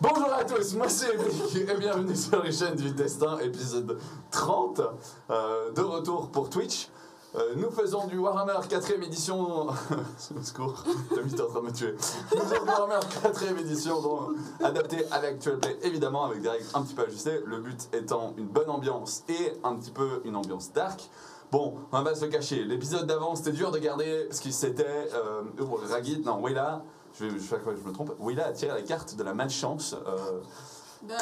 Bonjour à tous, moi c'est Émeric et bienvenue sur les chaînes du Destin, épisode 30, de retour pour Twitch. Nous faisons du Warhammer 4ème édition... Au secours, Tommy t'es en train de me tuer. Nous faisons du Warhammer 4ème édition, donc adapté à l'actual play, évidemment avec des règles un petit peu ajustées. Le but étant une bonne ambiance et un petit peu une ambiance dark. Bon, on va se cacher, l'épisode d'avant c'était dur de garder ce qui c'était... Wayla... Je me trompe. Wayla a tiré la carte de la malchance.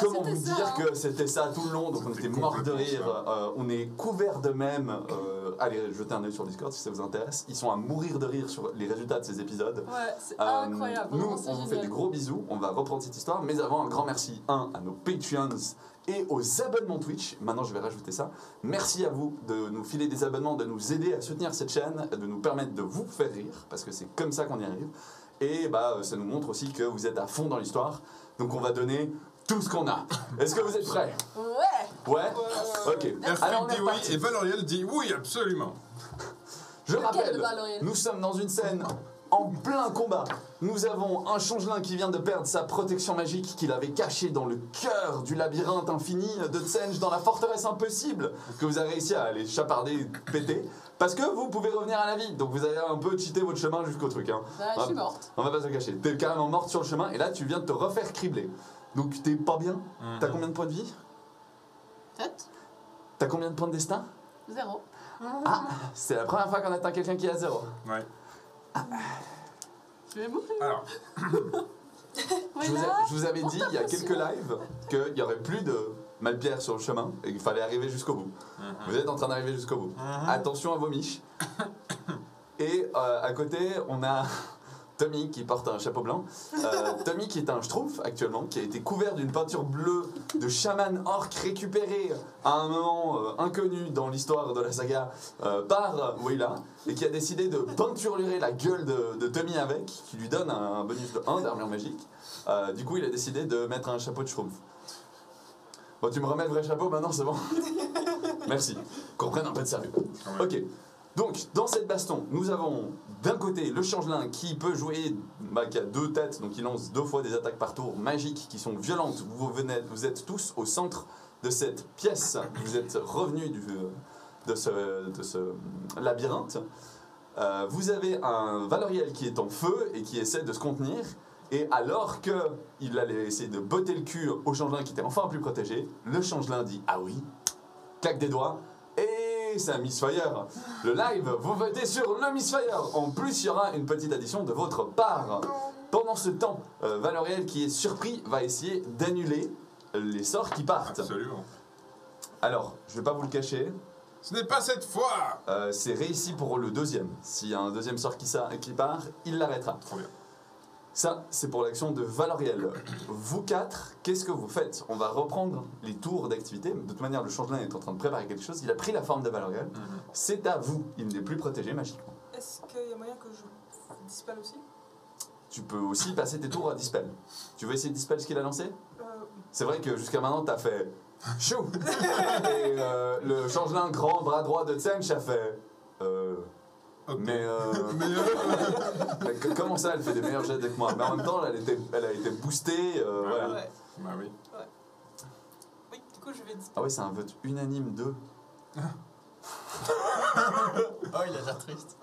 Comment vous dire que c'était ça tout le long, donc on était morts de rire, on est couverts de mèmes. Allez, jetez un œil sur Discord si ça vous intéresse. Ils sont à mourir de rire sur les résultats de ces épisodes. Ouais, c'est incroyable. Nous, on vous fait des gros bisous, on va reprendre cette histoire, mais avant, un grand merci, à nos Patreons et aux abonnements Twitch. Maintenant, je vais rajouter ça. Merci à vous de nous filer des abonnements, de nous aider à soutenir cette chaîne, de nous permettre de vous faire rire, parce que c'est comme ça qu'on y arrive. Et ça nous montre aussi que vous êtes à fond dans l'histoire. Donc on va donner tout ce qu'on a. Est-ce que vous êtes prêts? Ouais. Ok. Erfric dit oui et Valoriel dit oui, absolument. Je rappelle, nous sommes dans une scène en plein combat. Nous avons un changelin qui vient de perdre sa protection magique qu'il avait cachée dans le cœur du labyrinthe infini de Tsenj, dans la forteresse impossible, que vous avez réussi à aller chaparder, péter. Parce que vous pouvez revenir à la vie, donc vous avez un peu cheaté votre chemin jusqu'au truc. Hein. Je suis morte. On va pas se cacher. T'es carrément morte sur le chemin et là tu viens de te refaire cribler. Donc t'es pas bien. T'as combien de points de vie? 7. T'as combien de points de destin? 0. Ah, c'est la première fois qu'on atteint quelqu'un qui est à 0. Ouais. Je vais mourir. Alors, Je vous avais dit il y a quelques lives qu'il n'y aurait plus de Malpierre sur le chemin et qu'il fallait arriver jusqu'au bout. Vous êtes en train d'arriver jusqu'au bout. Attention à vos miches. Et à côté, on a Tommy qui porte un chapeau blanc. Tommy qui est un schtroumpf actuellement, qui a été couvert d'une peinture bleue de chaman orc récupéré à un moment inconnu dans l'histoire de la saga par Wayla et qui a décidé de peinturer la gueule de Tommy avec, qui lui donne un bonus de 1 d'armure magique. Du coup, il a décidé de mettre un chapeau de schtroumpf. Bon, tu me remets le vrai chapeau maintenant, c'est bon? Merci. Qu'on prenne un peu de sérieux. Ok. Donc, dans cette baston, nous avons d'un côté le changelin qui peut jouer, qui a 2 têtes, donc il lance 2 fois des attaques par tour magiques qui sont violentes. Vous êtes tous au centre de cette pièce. Vous êtes revenus de ce labyrinthe. Vous avez un Valoriel qui est en feu et qui essaie de se contenir. Et alors qu'il allait essayer de botter le cul au changelin qui était enfin plus protégé, le changelin dit « Ah oui !» claque des doigts. Et c'est un Mistfire. Le live, vous votez sur le Mistfire. En plus, il y aura une petite addition de votre part. Pendant ce temps, Valoriel, qui est surpris, va essayer d'annuler les sorts qui partent. absolument. Alors, je vais pas vous le cacher. Ce n'est pas cette fois. C'est réussi pour le deuxième. S'il y a un deuxième sort qui part, il l'arrêtera. Trop bien. Ça, c'est pour l'action de Valoriel. Vous 4, qu'est-ce que vous faites? On va reprendre les tours d'activité. De toute manière, le changelin est en train de préparer quelque chose. Il a pris la forme de Valoriel. C'est à vous. Il n'est plus protégé magiquement. Est-ce qu'il y a moyen que je dispelle aussi? Tu peux aussi passer tes tours à Dispel. Tu veux essayer de Dispel ce qu'il a lancé? C'est vrai que jusqu'à maintenant, t'as fait chou. Et le changelin grand bras droit de Tsench a fait Okay. mais comment ça, elle fait des meilleurs jets que moi? Mais en même temps, elle a été boostée. Voilà. Ouais. Bah oui. Oui, du coup, je vais dispel. Ah ouais, c'est un vote unanime 2. Oh, il a l'air triste.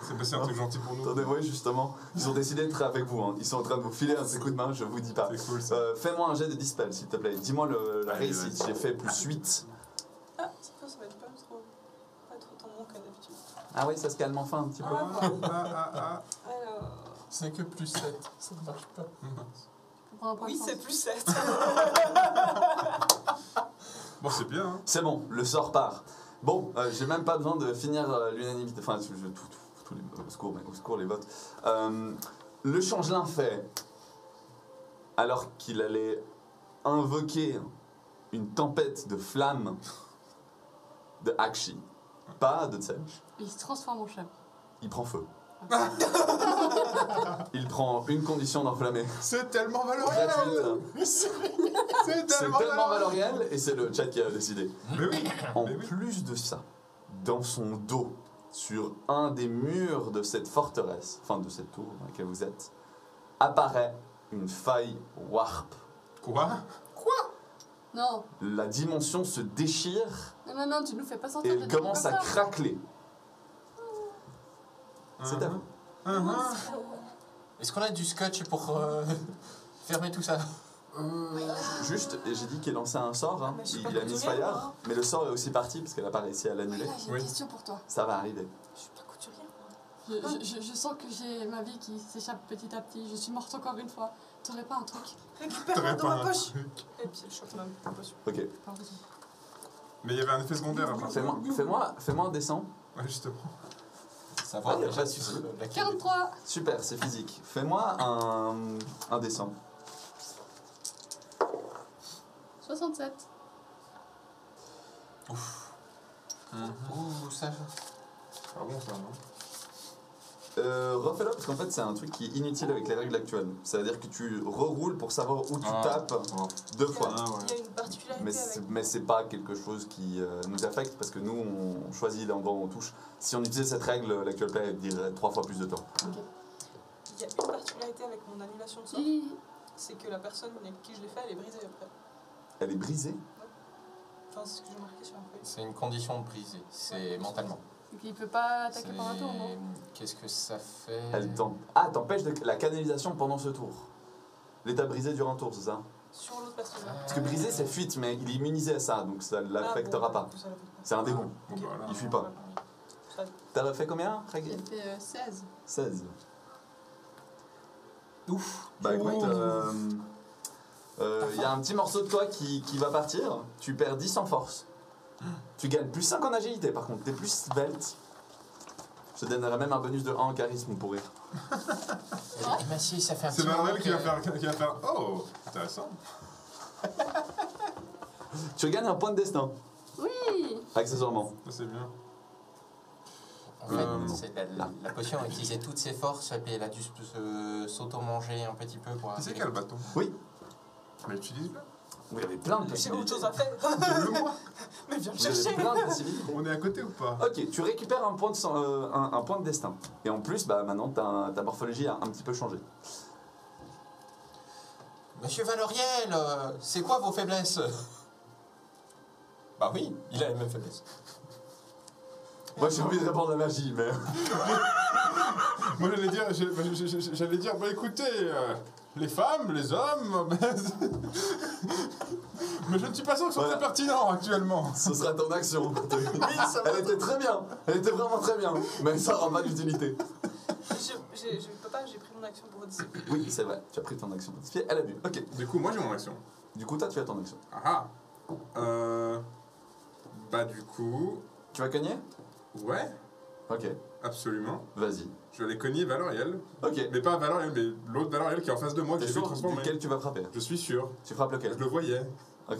C'est passé un truc gentil pour nous. Attendez, oui, justement. Ils ont décidé d'être avec vous. Hein. Ils sont en train de vous filer un petit coup de main, je vous dis pas. C'est cool ça. Fais-moi un jet de Dispel, s'il te plaît. Dis-moi la Allez, réussite. vas-y. J'ai fait plus 8. Ah, cette fois, ça va être pas autant bon qu'à d'habitude. Ah oui, ça se calme enfin un petit peu. Alors, C'est que plus 7, ça ne marche pas. oui, c'est plus 7. Bon, c'est bien. Hein. C'est bon, le sort part. Bon, j'ai même pas besoin de finir l'unanimité. Enfin, au secours les votes. Le changelin fait, alors qu'il allait invoquer une tempête de flammes de Akshi, pas de Tsench, Il se transforme en chat. il prend feu. Il prend une condition d'enflammer. C'est tellement Valoriel. Gratuite. C'est C'est tellement Valoriel et c'est le chat qui a décidé. Mais oui. En Mais oui. plus de ça, dans son dos, sur un des murs de cette forteresse, enfin de cette tour dans laquelle vous êtes, apparaît une faille warp. Quoi? Non. La dimension se déchire Non, tu nous fais pas et sortir de elle trucs commence comme à ça. craqueler. C'est à vous. Est-ce qu'on a du scotch pour fermer tout ça? Juste, j'ai dit qu'il lançait un sort, hein. Mais je suis il pas a mis couturière, Fire, moi. mais le sort est aussi parti parce qu'elle n'a pas réussi à Oui, l'annuler. là, j'ai Oui. une question pour toi. Ça va arriver. Je suis pas couturière, moi. Je sens que j'ai ma vie qui s'échappe petit à petit. Je suis morte encore une fois. T'aurais pas un truc? Récupère-moi dans pas ma un poche. truc. Et puis elle chope ma poche. Ok. Pardon. Mais il y avait un effet secondaire après. Fais-moi un dessin. Ouais, justement. Savoir Ah, y a déjà pas de si souci. laquelle- 43. Super, c'est physique. Fais-moi un dessin. 67. Ouh, ça. C'est pas bon ça, non? Refais-le parce qu'en fait c'est un truc qui est inutile avec les règles actuelles. C'est-à-dire que tu reroules pour savoir où tu Ah. tapes deux fois. Ah Il y a une particularité Mais avec. c'est pas quelque chose qui nous affecte parce que nous on choisit l'endroit où on touche. Si on utilisait cette règle, l'actual play dirait 3 fois plus de temps. Il y a une particularité avec mon annulation de sort, c'est que la personne avec qui je l'ai fait, elle est brisée après. Elle est brisée. Enfin, c'est ce que j'ai marqué sur un feuille. C'est une condition de briser, c'est mentalement. Donc il peut pas attaquer par un tour, non? Qu'est-ce que ça fait? T'empêches la canalisation pendant ce tour. L'état brisé dure un tour, c'est ça? Sur l'autre personne. Parce que brisé c'est fuite, mais il est immunisé à ça, donc ça l'affectera pas. C'est un démon. Bon, bah voilà. Il fuit pas. T'as refait combien, Régui? J'ai fait 16. 16. Ouf. Bah écoute, il y a un petit morceau de toi qui va partir. Tu perds 10 en force. Tu gagnes plus 5 en agilité par contre. T'es plus svelte. Je te donnerai même un bonus de 1 en charisme pour rire. Mais si, ça fait un C'est petit moment Marvel qui va que- faire. Oh, intéressant. Tu gagnes un point de destin, Oui. accessoirement. Ça c'est bien. En fait, c'est la potion a utilisé toutes ses forces, et puis elle a dû s'auto-manger un petit peu pour Tu sais arriver. quel bâton? Oui. Mais utilise-le. Vous avez plein de J'ai possibilités. autre chose à faire. Donne-le-moi. Mais viens me Vous avez chercher. plein de possibilités. On est à côté ou pas? Ok, tu récupères un point de destin. Et en plus, bah maintenant ta morphologie a un petit peu changé. Monsieur Valoriel, c'est quoi vos faiblesses? Bah oui, il a les mêmes faiblesses. Moi j'ai envie de répondre à la magie, mais. Moi j'allais dire, bah écoutez, les femmes, les hommes, mais je ne suis pas sûr que ce soit Voilà. très pertinent actuellement. Ce sera ton action. ça va. Elle était très bien. Elle était vraiment très bien. Mais ça n'aura pas d'utilité. Je peux pas, j'ai pris mon action pour dissiper. Oui, c'est vrai. Tu as pris ton action. Elle a vu. Ok. Du coup, moi j'ai mon action. Du coup, toi, tu as ton action. Ah bah du coup, Tu vas cogner? ouais, Ok. absolument. Vas-y. Je vais aller cogner Valoriel. Ok. Mais pas Valoriel, mais l'autre Valoriel qui est en face de moi, que T'es j'ai vu sûr transformer. duquel tu vas frapper? Je suis sûr. Tu frappes Je lequel? le voyais. Ok.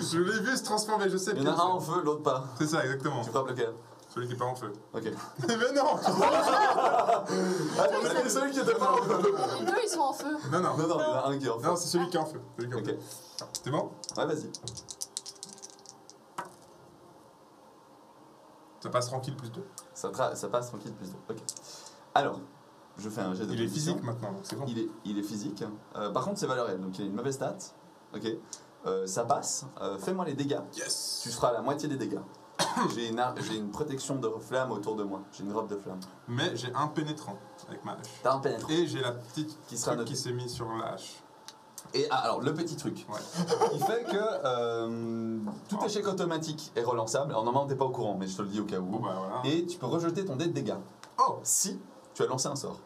Je l'ai vu se transformer, je sais Il y en a bien. un en feu, l'autre pas. C'est ça, exactement. Tu frappes lequel? Celui qui est pas en feu. Ok. Mais non Ah, c'est celui qui était pas en feu. Les deux, ils sont en feu. Non, non. Non, non, il y en a un qui est en feu. Non, c'est celui qui est en feu. Celui qui est en Ok. feu. C'est bon? Ouais, vas-y. Ça passe tranquille plus 2. Ça passe tranquille plus de. Ok. Alors, je fais un jet de Il est condition. physique maintenant, donc c'est bon. Il est physique. Par contre, c'est Valoriel, donc il a une mauvaise stat. Ok. Ça passe. Fais-moi les dégâts. Yes! Tu feras la moitié des dégâts. J'ai une protection de flamme autour de moi. J'ai une robe de flamme. Mais j'ai un pénétrant avec ma hache. T'as un pénétrant. Et j'ai la petite Qui sera truc noté. qui s'est mis sur la hache. Et alors, le petit truc. Ouais. Il fait que tout échec automatique est relançable. Alors, normalement, t'es pas au courant, mais je te le dis au cas Bon où. bah voilà. Et tu peux rejeter ton dé de dégâts. Oh! Si tu as lancé un sort.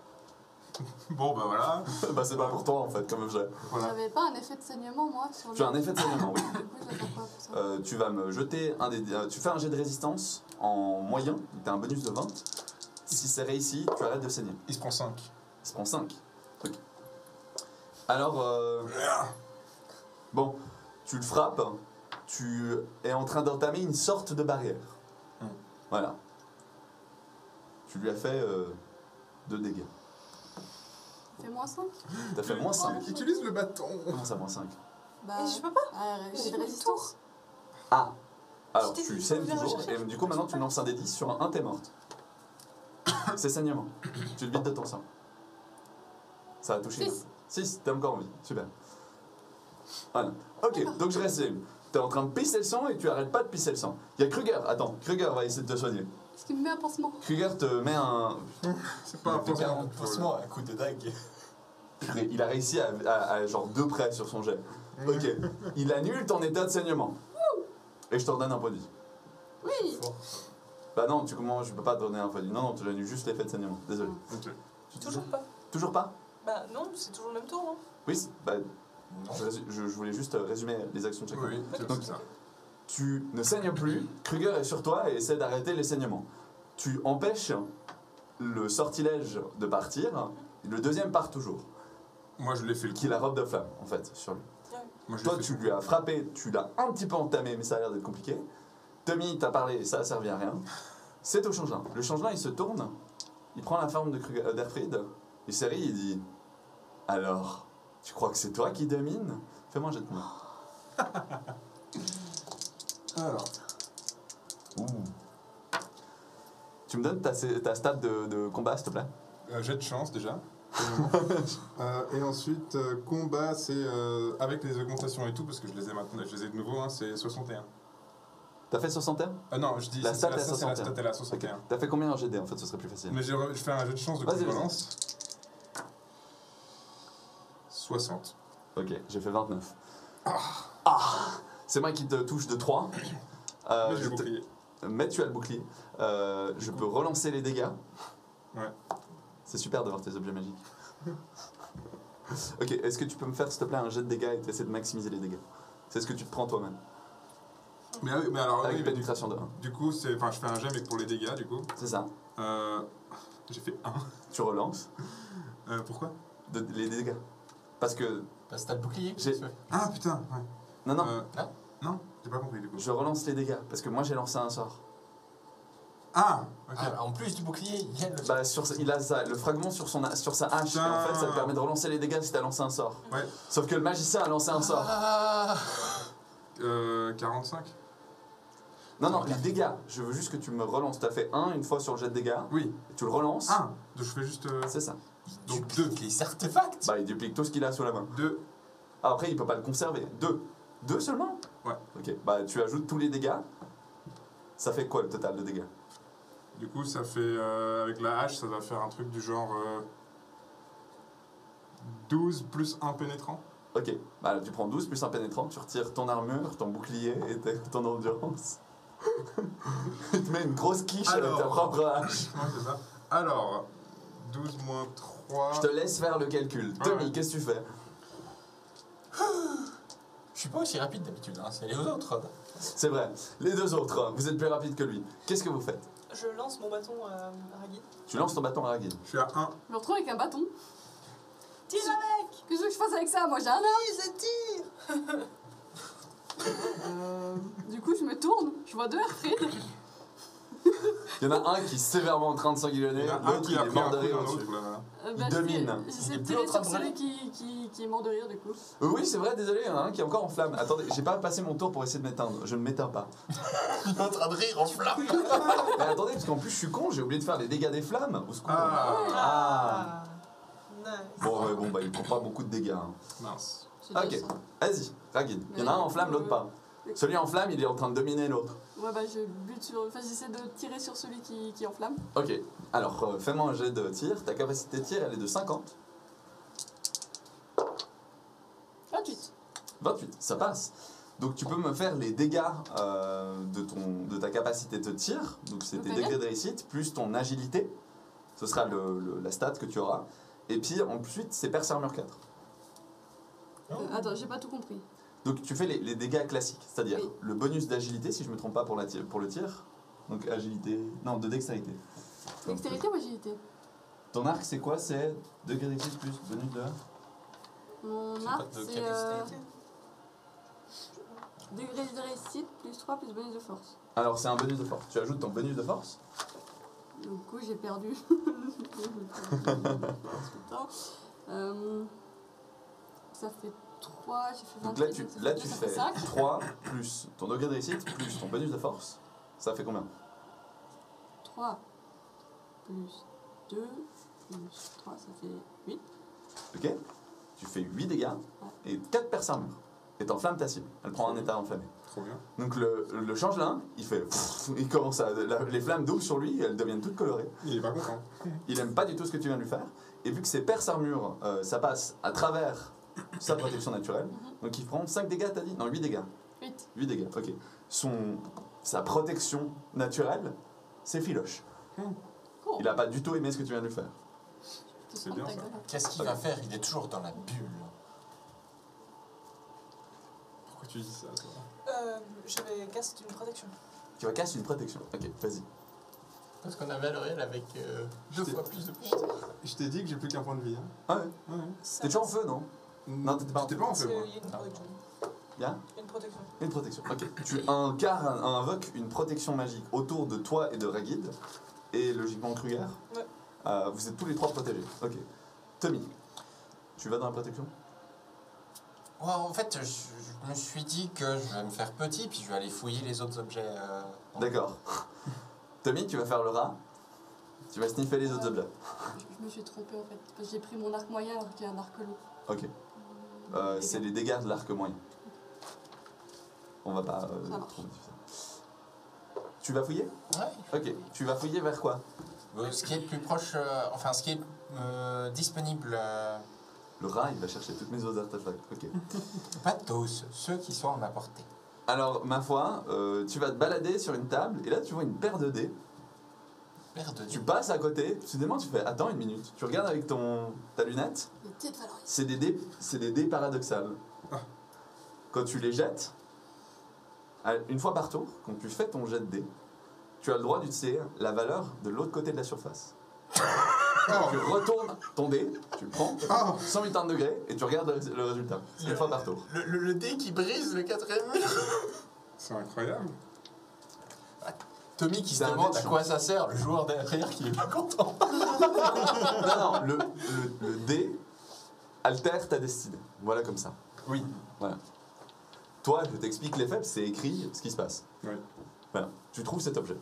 Bon bah voilà. Bah, c'est pas pour toi en fait, comme objet. Voilà. J'avais pas un effet de saignement, moi, sur le. Tu as un effet de saignement, oui. Oui, j'avais pas pour ça. Tu vas me jeter un des. Tu fais un jet de résistance en moyen, tu as un bonus de 20. Si c'est réussi, tu arrêtes de saigner. Il se prend 5. Il se prend 5. Ok. Alors, bon, tu le frappes, tu es en train d'entamer une sorte de barrière. Voilà. Tu lui as fait 2 dégâts. Fais moins 5. T'as fait moins 5. Utilise le bâton. Comment ça, moins 5? Bah, Et je peux pas. j'ai de résistance. Ah. Alors, J'étais tu dit, saignes faut venir toujours, le chercher. et du coup, maintenant, tu lances un des 10 sur un, t'es morte. C'est saignement. Tu le vides de ton sang. Ça a touché. Six. 6, t'es encore en vie. Super. Voilà. Ok, donc je résume. T'es en train de pisser le sang et tu arrêtes pas de pisser le sang. Il y a Kruger. Attends, Kruger va essayer de te soigner. Est-ce qu'il me met un pansement? Kruger te met un... C'est pas un Il fait pansement. un pansement, un coup de dague. Il a réussi à genre 2 près sur son jet. Ok. Il annule ton état de saignement. Et je te redonne un point de vie. Oui. Bah non, comment je peux pas te donner un point de vie. Non, non, tu l'annules juste l'effet de saignement. Désolé. Ok. Toujours pas. Toujours pas? Bah non, c'est toujours le même tour, non? Oui, bah, Non. je voulais juste résumer les actions de chacun. Oui, c'est ça. Tu ne saignes plus, Kruger est sur toi et essaie d'arrêter les saignements. Tu empêches le sortilège de partir, le deuxième part toujours, Moi, je l'ai fait le qui est la robe de flamme en fait sur lui. Moi, je l'ai Toi fait tu le lui as frappé, tu l'as un petit peu entamé mais ça a l'air d'être compliqué. Tommy t'a parlé, ça a servi à rien. C'est au changelin. Le changelin il se tourne, il prend la forme de d'Erfried, il s'érie, il dit « Alors, tu crois que c'est toi qui domine ? Fais-moi un jet de combat. Alors, Ouh. Tu me donnes ta stat de combat, s'il te plaît? jet de chance déjà. Et ensuite, combat, c'est avec les augmentations et tout, parce que je les ai maintenant, je les ai de nouveau, hein, c'est 61. T'as fait 61? Non, je dis La stat est à c'est la 61. stat est là, Ok. 61. T'as fait combien en GD en fait? Ce serait plus facile. Mais je fais un jet de chance de Vas-y, vas-y. relance. 60. Ok, j'ai fait 29. C'est moi qui te touche de 3. Mais j'ai bouclier. Mais tu as le bouclier. Je peux relancer les dégâts. Ouais. C'est super d'avoir tes objets magiques. Ok, est-ce que tu peux me faire s'il te plaît un jet de dégâts et essayer de maximiser les dégâts? C'est ce que tu te prends toi-même. Mais alors, Avec oui, une pénétration de 1. du coup, je fais un jet, mais pour les dégâts, du coup. C'est ça. J'ai fait 1. Tu relances Pourquoi les dégâts. Parce que. Parce que t'as le bouclier. J'ai- qu'est-ce que tu fais? Ah putain, ouais. Non, non, Non, j'ai pas compris du coup. je relance les dégâts. Parce que moi j'ai lancé un sort. Ah, ok. Ah, en plus du bouclier, il y a le. Bah, il a le fragment sur sa hache. Et en fait, ça te permet de relancer les dégâts si t'as lancé un sort. Ouais. Sauf que le magicien a lancé un sort. Ah 45. Non, les dégâts. Je veux juste que tu me relances. T'as fait 1 une fois sur le jet de dégâts. Oui. Et tu le relances. Ah, donc je fais juste C'est ça. Donc Donc, deux. les artefacts. Bah, il duplique tout ce qu'il a sous la main. 2. Ah, après, il peut pas le conserver. 2. 2 seulement? Ouais. Ok. Bah, tu ajoutes tous les dégâts. Ça fait quoi le total de dégâts? Du coup, ça fait avec la hache, ça va faire un truc du genre 12 plus 1 pénétrant. Ok. Bah, tu prends 12 plus un pénétrant. Tu retires ton armure, ton bouclier et ton endurance. Il te met une grosse quiche avec ta propre hache. Ouais, c'est ça. Alors, 12 moins 3. Je te laisse faire le calcul. Tommy, Ouais. qu'est-ce que tu fais? Je suis pas aussi rapide d'habitude, hein, c'est les autres. C'est vrai. Les deux autres, vous êtes plus rapides que lui. Qu'est-ce que vous faites? Je lance mon bâton à Ragui. Tu lances ton bâton à Ragil. Je suis à 1. Je me retrouve avec un bâton. Tire avec! Qu'est-ce que tu veux que je fasse avec ça? Moi j'ai un arme. Oui, je tire! Du coup, je me tourne. Je vois deux Erfried. Il y en a un qui est sévèrement en train de s'enguillonner, Il y en a un l'autre qui il a est pris mort un de coup rire d'un au-dessus. autre, là, voilà. Il domine. J'essaie Il est de plus tirer en train sur de celui brûler. qui est mort de rire du coup. Oui, c'est vrai, désolé, il y en a un qui est encore en flamme. Attendez, j'ai pas passé mon tour pour essayer de m'éteindre. Je ne m'éteins pas. Il est en train de rire en flamme. Mais attendez, parce qu'en plus je suis con, j'ai oublié de faire les dégâts des flammes. Au secours. Ah, Nice. Bon, bah il prend pas beaucoup de dégâts. Hein. mince. J'ai Ok, deux. vas-y, Ragid. Il y en a un en flamme, l'autre pas. Celui en flamme, il est en train de dominer l'autre. Ouais, bah je bute sur. Enfin, j'essaie de tirer sur celui qui est en flamme. Ok, alors fais-moi un jet de tir. Ta capacité de tir, elle est de 50. 28. 28, ça passe. Donc tu peux me faire les dégâts de ta capacité de tir. Donc c'est tes Ok. degrés de réussite, plus ton agilité. Ce sera la stat que tu auras. Et puis ensuite, c'est Perce Armure 4. Attends, j'ai pas tout compris. Donc tu fais les dégâts classiques, c'est-à-dire Oui. le bonus d'agilité, si je me trompe pas pour le tir. Donc agilité... Non, de dextérité. Dextérité ou agilité? Ton arc, c'est quoi? C'est degré de réussite plus bonus de... Mon C'est arc, pas de c'est capacité. degré de réussite plus 3 plus bonus de force. Alors c'est un bonus de force. Tu ajoutes ton bonus de force. Du coup, j'ai perdu. Ça fait 3, j'ai fait 28. Donc là tu ça fait fais 5. 3 plus ton degré de réussite plus ton bonus de force. Ça fait combien? 3 plus 2 plus 3, ça fait 8. Ok. tu fais 8 dégâts et 4 perces armure. Et t'enflammes ta cible. Elle prend un état enflammé. Trop bien. Donc le changelin, il fait. Il commence à. Les flammes d'eau sur lui, elles deviennent toutes colorées. Il est pas content. Il aime pas du tout ce que tu viens de lui faire. Et vu que ses perces armure, ça passe à travers sa protection naturelle, donc il prend 5 dégâts, t'as dit? Non, 8 dégâts. 8 dégâts, ok. Sa protection naturelle, c'est filoche. Cool. Il a pas du tout aimé ce que tu viens de lui faire. C'est bien, ça. Qu'est-ce qu'il va faire? Il est toujours dans la bulle. Pourquoi tu dis ça, toi? Je vais cast une protection. Tu vas casser une protection. Ok, vas-y. Parce qu'on a Valoriel avec 2 fois plus de points. Je t'ai dit que j'ai plus qu'un point de vie. Hein. Ah ouais. Ouais. T'es toujours en feu, non? Non, t'étais pas en J'étais feu. pas en Parce feu, qu'il moi. y a une protection. Bien. Une protection. Une protection. Ok. Tu invoques une protection magique autour de toi et de Ragid. Et logiquement Kruger. Ouais. Vous êtes tous les 3 protégés. Ok. Tommy, tu vas dans la protection? Ouais, en fait, je me suis dit que je vais me faire petit, puis je vais aller fouiller les autres objets. D'accord. Tommy, tu vas faire le rat. Tu vas sniffer les autres objets. Je me suis trompée en fait. Parce que j'ai pris mon arc moyen alors qu'il y a un arc long. Ok. C'est les dégâts de l'arc moyen. On va pas Ça marche. trop modifier ça. Tu vas fouiller? Ouais. Ok. Tu vas fouiller vers quoi? Ce qui est le plus proche, enfin, ce qui est disponible. Le rat, il va chercher toutes mes autres artefacts. Ok. Pas tous, ceux qui sont à ma portée. Alors, ma foi, tu vas te balader sur une table et là, tu vois une paire de dés. Merde. Tu passes à côté, soudainement, tu fais attends une minute. Tu regardes avec ta lunette, Les dés de Valoriel. c'est des dés paradoxales. Ah. Quand tu les jettes, une fois par tour, quand tu fais ton jet de dés, tu as le droit d'utiliser la valeur de l'autre côté de la surface. Tu retournes ton dé, tu le prends, 180 degrés, et tu regardes le résultat. C'est une fois par tour. Le dé qui brise le 4ème mur. C'est incroyable. Tommy qui se C'est un demande dé à de quoi ça sert, le joueur derrière qui est pas content. Non, le dé altère ta destinée. Voilà comme ça. Oui. Voilà. Toi, je t'explique les faits, c'est écrit ce qui se passe. Oui. Voilà. Tu trouves cet objet.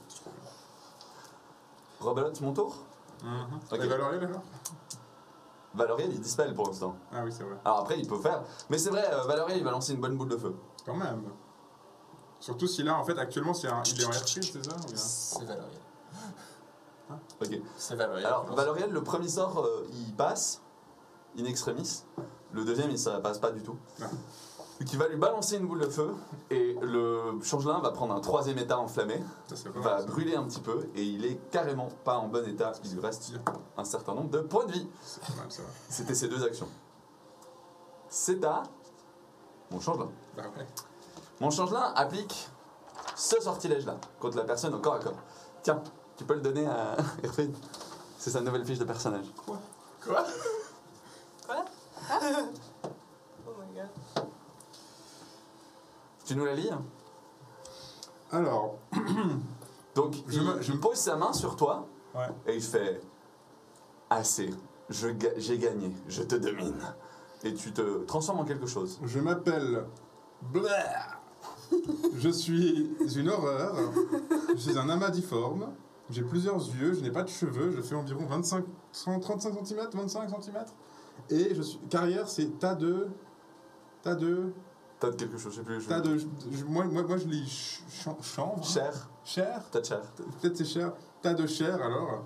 Rebelote, mon tour. Ok. Et Valoriel alors? Valoriel, il dispelle pour l'instant. Ah oui, c'est vrai. Alors après, il peut faire. Mais c'est vrai, Valoriel, il va lancer une bonne boule de feu. Quand même. Surtout si là, en fait, actuellement, il est en airfield, c'est ça ou bien? C'est Valoriel. Ok. C'est Valoriel. Alors, Valoriel, le premier sort, il passe, in extremis. Le deuxième, ça passe pas du tout. Ah. Donc, il va lui balancer une boule de feu, et le changelin va prendre un 3e état enflammé, Ça, c'est pas va mal, ça. brûler un petit peu, et il est carrément pas en bon état. Il lui reste un certain nombre de points de vie. C'est pas mal, ça. C'était ces 2 actions. C'est à mon changelin. Bah ouais. Mon changelin applique ce sortilège-là contre la personne au corps à corps. Tiens, tu peux le donner à Erfrid. C'est sa nouvelle fiche de personnage. Quoi? Quoi? Oh my god. Tu nous la lis? Alors, Donc, Je il pose sa main sur toi ouais. et il fait assez, j'ai gagné, je te domine. Et tu te transformes en quelque chose. Je m'appelle Blair. Je suis une horreur. Je suis un amas difforme. J'ai plusieurs yeux, je n'ai pas de cheveux, je fais environ 35 cm, 25 cm. Et je suis carrière, c'est tas de T'as de quelque chose, je sais plus. moi je lis chanvre. Cher, t'as de chair. Peut-être c'est cher. Tas de chair alors.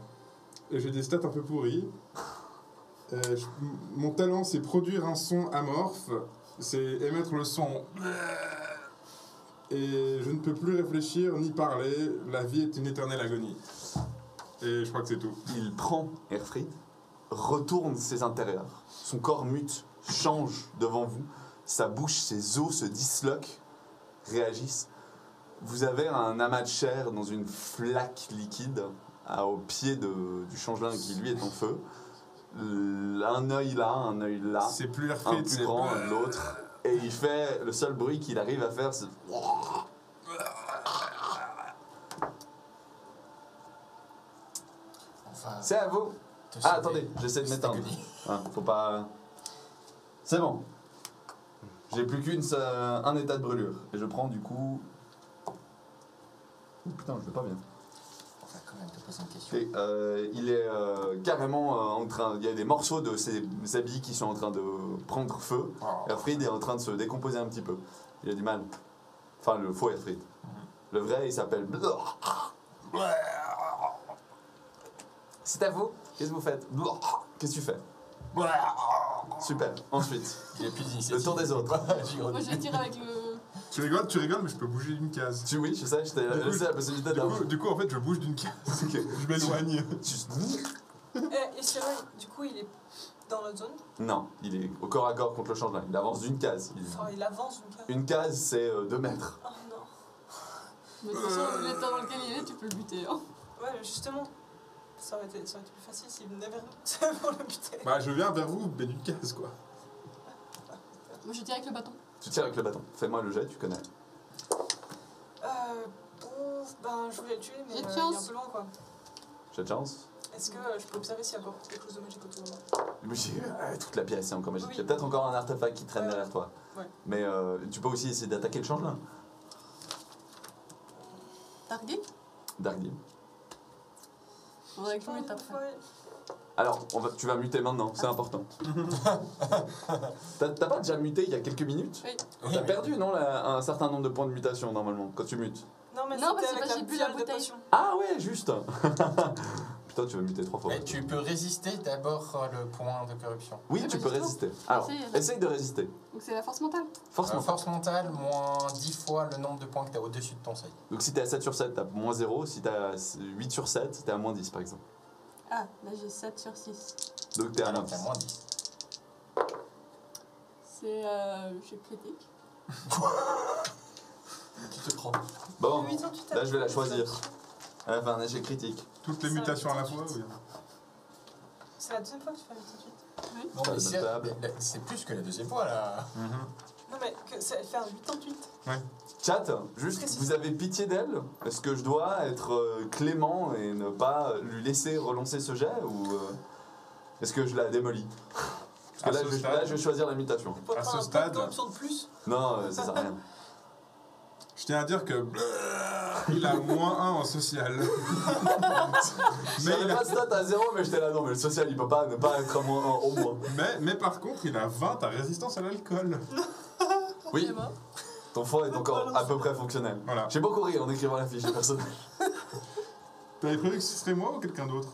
Et j'ai des stats un peu pourries. Mon talent c'est produire un son amorphe, c'est émettre le son. Et je ne peux plus réfléchir ni parler, la vie est une éternelle agonie. Et je crois que c'est tout. Il prend Erfrid, retourne ses intérieurs. Son corps mute, change devant vous. Sa bouche, ses os se disloquent, réagissent. Vous avez un amas de chair dans une flaque liquide au pied du changelin qui lui est en feu. Un œil là, un œil là. C'est plus Un Airfrid, plus c'est grand, l'autre. Et il fait, le seul bruit qu'il arrive à faire, c'est... Enfin, C'est à vous. te Ah, sauver. attendez, j'essaie de C'est m'éteindre. agonie. Faut pas... C'est bon. J'ai plus qu'un état de brûlure. Et je prends du coup... Oh putain, je vais pas bien. Enfin, quand même te poser une question. Et, il est carrément en train. Il y a des morceaux de ses habits qui sont en train de prendre feu. Oh. Erfried est en train de se décomposer un petit peu. Il a du mal. Enfin, le faux Erfried. Le vrai, il s'appelle. C'est à vous. Qu'est-ce que vous faites? Qu'est-ce que tu fais? Super. Ensuite, Il est plus d'initiative. le tour des autres. Moi je vais tirer avec le. Tu rigoles, mais je peux bouger d'une case. Oui, je sais, je t'ai laissé la possibilité d'un. Du coup, en fait, je bouge d'une case. Ok. Je m'éloigne. Et Cyril, du coup, il est dans notre zone. Non, il est au corps à corps contre le changelin. Il avance d'une case. Enfin, il avance une case. Une case, c'est 2 mètres. Oh non. Mais de toute façon, l'état dans lequel il est, tu peux le buter. Hein. Ouais, mais justement, ça aurait été plus facile s'il venait vers nous pour le buter. Bah, je viens vers vous, mais d'une case, quoi. Moi je tire avec le bâton. Tu tires avec le bâton. Fais-moi le jet, tu connais. Ben, je voulais le tuer, mais J'ai de il est chance. un peu loin, quoi. J'ai de chance. Est-ce que je peux observer s'il y a encore quelque chose de magique autour de moi? Oui, toute la pièce est encore magique. Oui. Il y a peut-être encore un artefact qui traîne Ouais. derrière toi. Ouais. Mais tu peux aussi essayer d'attaquer le changelin. Target. Darkdeep. Faudrait que je mute après. Ouais. Alors, tu vas muter maintenant, c'est important. T'as pas déjà muté il y a quelques minutes? Oui. Oui, T'as mais- perdu, non, un certain nombre de points de mutation normalement, quand tu mutes? Non, mais Non, parce c'était que avec j'ai la plus la viole de bouteille. potion. Ah ouais, juste. Putain, tu vas muter 3 fois. Et tu peux résister d'abord le point de corruption. Oui, Ouais, tu bah, peux justement. résister. Alors, Essaye. essaye de résister. Donc c'est la force mentale. Force mentale. Force mentale, moins 10 fois le nombre de points que tu as au-dessus de ton seuil. Donc si t'es à 7 sur 7, t'as moins 0. Si t'as 8 sur 7, t'es à moins 10 par exemple. Ah, là j'ai 7 sur 6. Donc t'es à moins Alors, 10. t'as moins 10. C'est. J'ai critique. Qui te prend? Bon, 88 là je vais la choisir. Elle va faire un échec critique. Toutes les Ça, mutations à la fois, 88. oui. C'est la deuxième fois que tu fais 88. Non, Pas mais de c'est table. c'est plus que la deuxième fois là. Non, mais elle fait un 88. Chat, juste, Précis. vous avez pitié d'elle? Est-ce que je dois être clément et ne pas lui laisser relancer ce jet? Ou est-ce que je la démolis? Parce que À là ce je, stade. là, je vais choisir la mutation. Pour À prendre ce un point de stade- corruption de plus. Non, ça sert à rien. Je tiens à dire que il a moins 1 en social. mais, J'avais il a- pas de stat à 0, mais j'étais là, non, mais le social il peut pas ne pas être à moins 1 au moins. mais par contre, il a 20 à résistance à l'alcool. Oui, C'est mort. ton foie est encore à peu près fonctionnel. Voilà. J'ai beaucoup ri en écrivant la fiche du personnage. T'avais prévu que ce serait moi ou quelqu'un d'autre?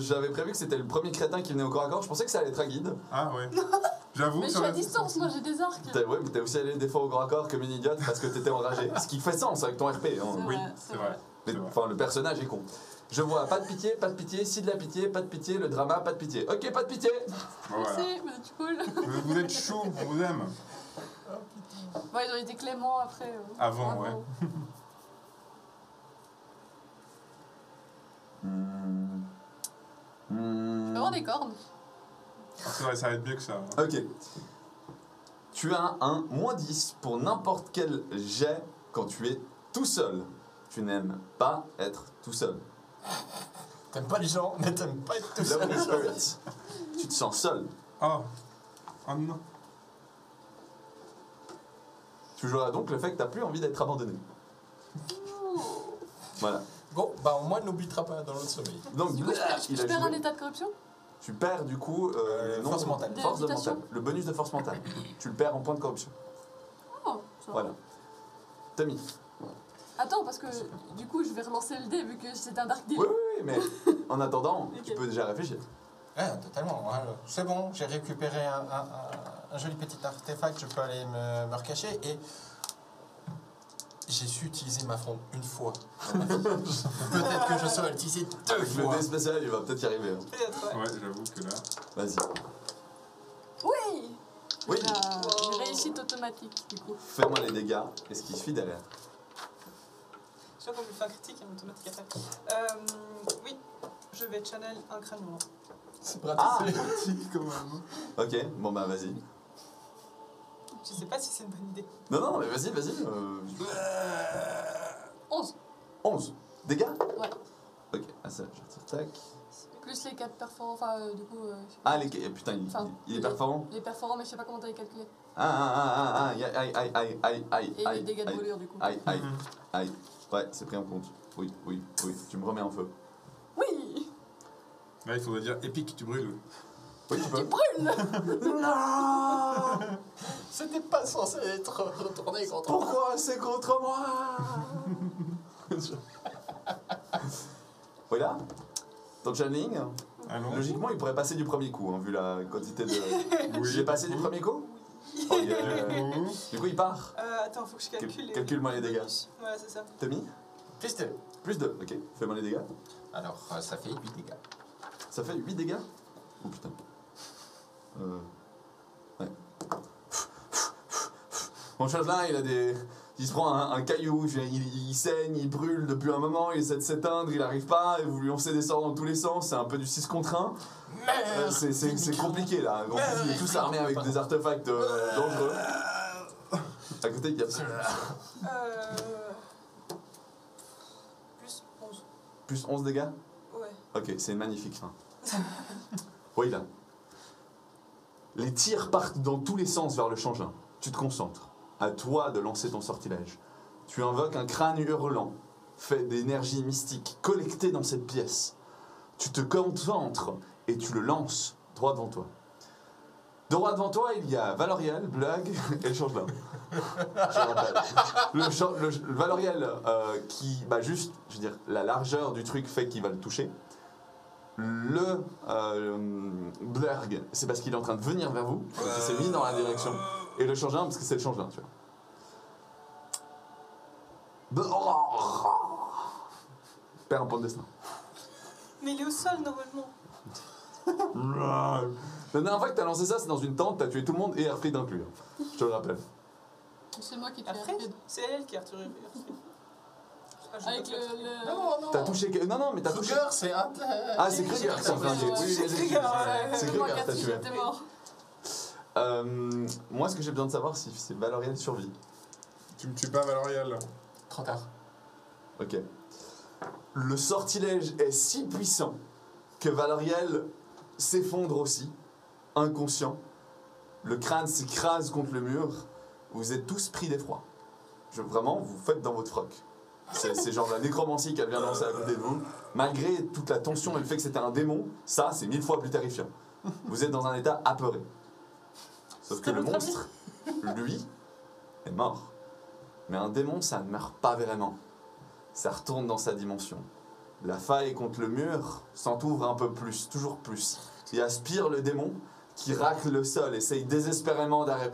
J'avais prévu que c'était le premier crétin qui venait au corps à corps. Je pensais que ça allait être un guide. Ah ouais. J'avoue. Mais je ça suis à aurait- distance, moi j'ai des arcs. Ouais, mais t'es aussi allé des fois au corps à corps comme une idiote parce que t'étais enragé. Ce qui fait sens avec ton RP. Hein. C'est Oui, vrai, c'est vrai. Mais, C'est vrai. enfin, le personnage est con. Je vois pas de pitié, si de la pitié, pas de pitié, le drama, pas de pitié. Ok, pas de pitié. Bon, voilà. Merci, vous êtes cool. Vous êtes chaud, on vous aime. Bon, ils ont été cléments après. Avant, vraiment. ouais. Je peux avoir des cornes. C'est vrai, ça va être mieux que ça. Ok. Tu as un moins 10 pour n'importe quel jet quand tu es tout seul. Tu n'aimes pas être tout seul. T'aimes pas les gens, mais t'aimes pas être tout seul. Lonely Spirit. Tu te sens seul. Oh. Oh non. Tu joueras donc le fait que t'as plus envie d'être abandonné. Voilà. Bon, bah au moins, n'oubliera pas dans l'autre sommeil. Donc, Du coup, je il a perds un joué. état de corruption. Tu perds du coup le nombre force de- mentale. force de Mutation. mentale. Le bonus de force mentale. Tu le perds en point de corruption. Oh, ça va. Voilà. Tommy. Attends, parce que du coup, je vais relancer le dé vu que c'est un Dark Deal. Oui, mais en attendant, tu Ok. peux déjà réfléchir. Ah, totalement. Ouais. C'est bon, j'ai récupéré un joli petit artefact, je peux aller me recacher et j'ai su utiliser ma fronde une fois dans ma vie. Peut-être que je saurais l'utiliser deux Avec le fois. dé spécial, il va peut-être y arriver. hein. Peut-être, ouais. Ouais, j'avoue que là. Vas-y. Oui. Oui. Une réussite automatique, du coup. Fais-moi les dégâts et ce qui suit derrière. Je sais qu'on lui fait un critique et un automatique après. Oui, je vais channel un crâne noir. C'est Ah pratique. Pratique quand même. Ok, bon bah vas-y. Je sais pas si c'est une bonne idée. Non, non, mais vas-y. 11. 11. Dégâts? Ouais. Ok, ah ça, je retire, tac. Plus les 4 perforants. Enfin, du coup. je sais pas. Ah, putain, Enfin, il est performant. Les perforants, mais je sais pas comment t'avais calculé. Aïe. Et les dégâts de Aïe. brûlure, du coup. Aïe. Ouais, c'est pris en compte. Oui, oui, oui. Tu me remets en feu. Oui. Là, il faudrait dire épique, tu brûles. Oui, tu Tu peux. brûles. Non. C'était pas censé être retourné contre moi. Pourquoi c'est contre moi? Voilà. Ton channeling, Allons. logiquement, il pourrait passer du premier coup, hein, vu la quantité de... Oui. J'ai passé du premier coup? Oh, yeah. Ouh. Du coup, il part. Attends, faut que je calcule les... Calcule-moi les dégâts. Ouais, c'est ça. T'as mis? Plus 2. Plus 2, ok. Fais-moi les dégâts. Alors, ça fait 8 dégâts. Ça fait 8 dégâts? Oh putain. Ouais. Mon changelin, il se prend un caillou, il saigne, il brûle depuis un moment, il essaie de s'éteindre, il n'arrive pas, et vous lui lancez des sorts dans tous les sens, c'est un peu du 6 contre 1. C'est compliqué là. En plus, il est tous armé avec des artefacts dangereux. À côté, il y a Plus 11. plus 11 dégâts. Ouais. Ok, c'est une magnifique fin. Oui, là. Les tirs partent dans tous les sens vers le changelin. Tu te concentres. À toi de lancer ton sortilège. Tu invoques un crâne hurlant, fait d'énergie mystique collectée dans cette pièce. Tu te concentres et tu le lances droit devant toi. Droit devant toi, il y a Valoriel, Blug et le changelin. Je rappelle. Le Valoriel qui, juste, je veux dire, la largeur du truc fait qu'il va le toucher. Le Blurg, c'est parce qu'il est en train de venir vers vous, donc il s'est mis dans la direction. Et le changelin, parce que c'est le changelin, tu vois. Perds un point de destin. Mais il est au sol, normalement. La dernière fois que t'as lancé ça, c'est dans une tente, t'as tué tout le monde et Herfried inclus. Je te le rappelle. C'est moi qui te Après, fais c'est elle qui a retiré Herfried. avec le... Non, non. T'as touché... Non, mais t'as touché... Kruger, c'est un... Ah, c'est Krieger qui t'a flingué. Ouais, Oui, c'est vas-y. Krieger, C'est C'est moi Krieger qui qui t'a a tué. T'es mort. Moi, ce que j'ai besoin de savoir, c'est Valoriel survit. Tu me tues pas, Valoriel. Trop tard. Ok. Le sortilège est si puissant que Valoriel s'effondre aussi, inconscient. Le crâne s'écrase contre le mur. Vous êtes tous pris d'effroi. Vraiment, vous faites dans votre froc. C'est genre la nécromancie qu'elle vient lancer à côté de vous. Malgré toute la tension et le fait que c'était un démon, ça, c'est 1000 fois plus terrifiant. Vous êtes dans un état apeuré. Sauf que le monstre, lui, est mort. Mais un démon, ça ne meurt pas vraiment. Ça retourne dans sa dimension. La faille contre le mur s'entouvre un peu plus, toujours plus. Il aspire le démon qui racle le sol, essaye désespérément d'arriver.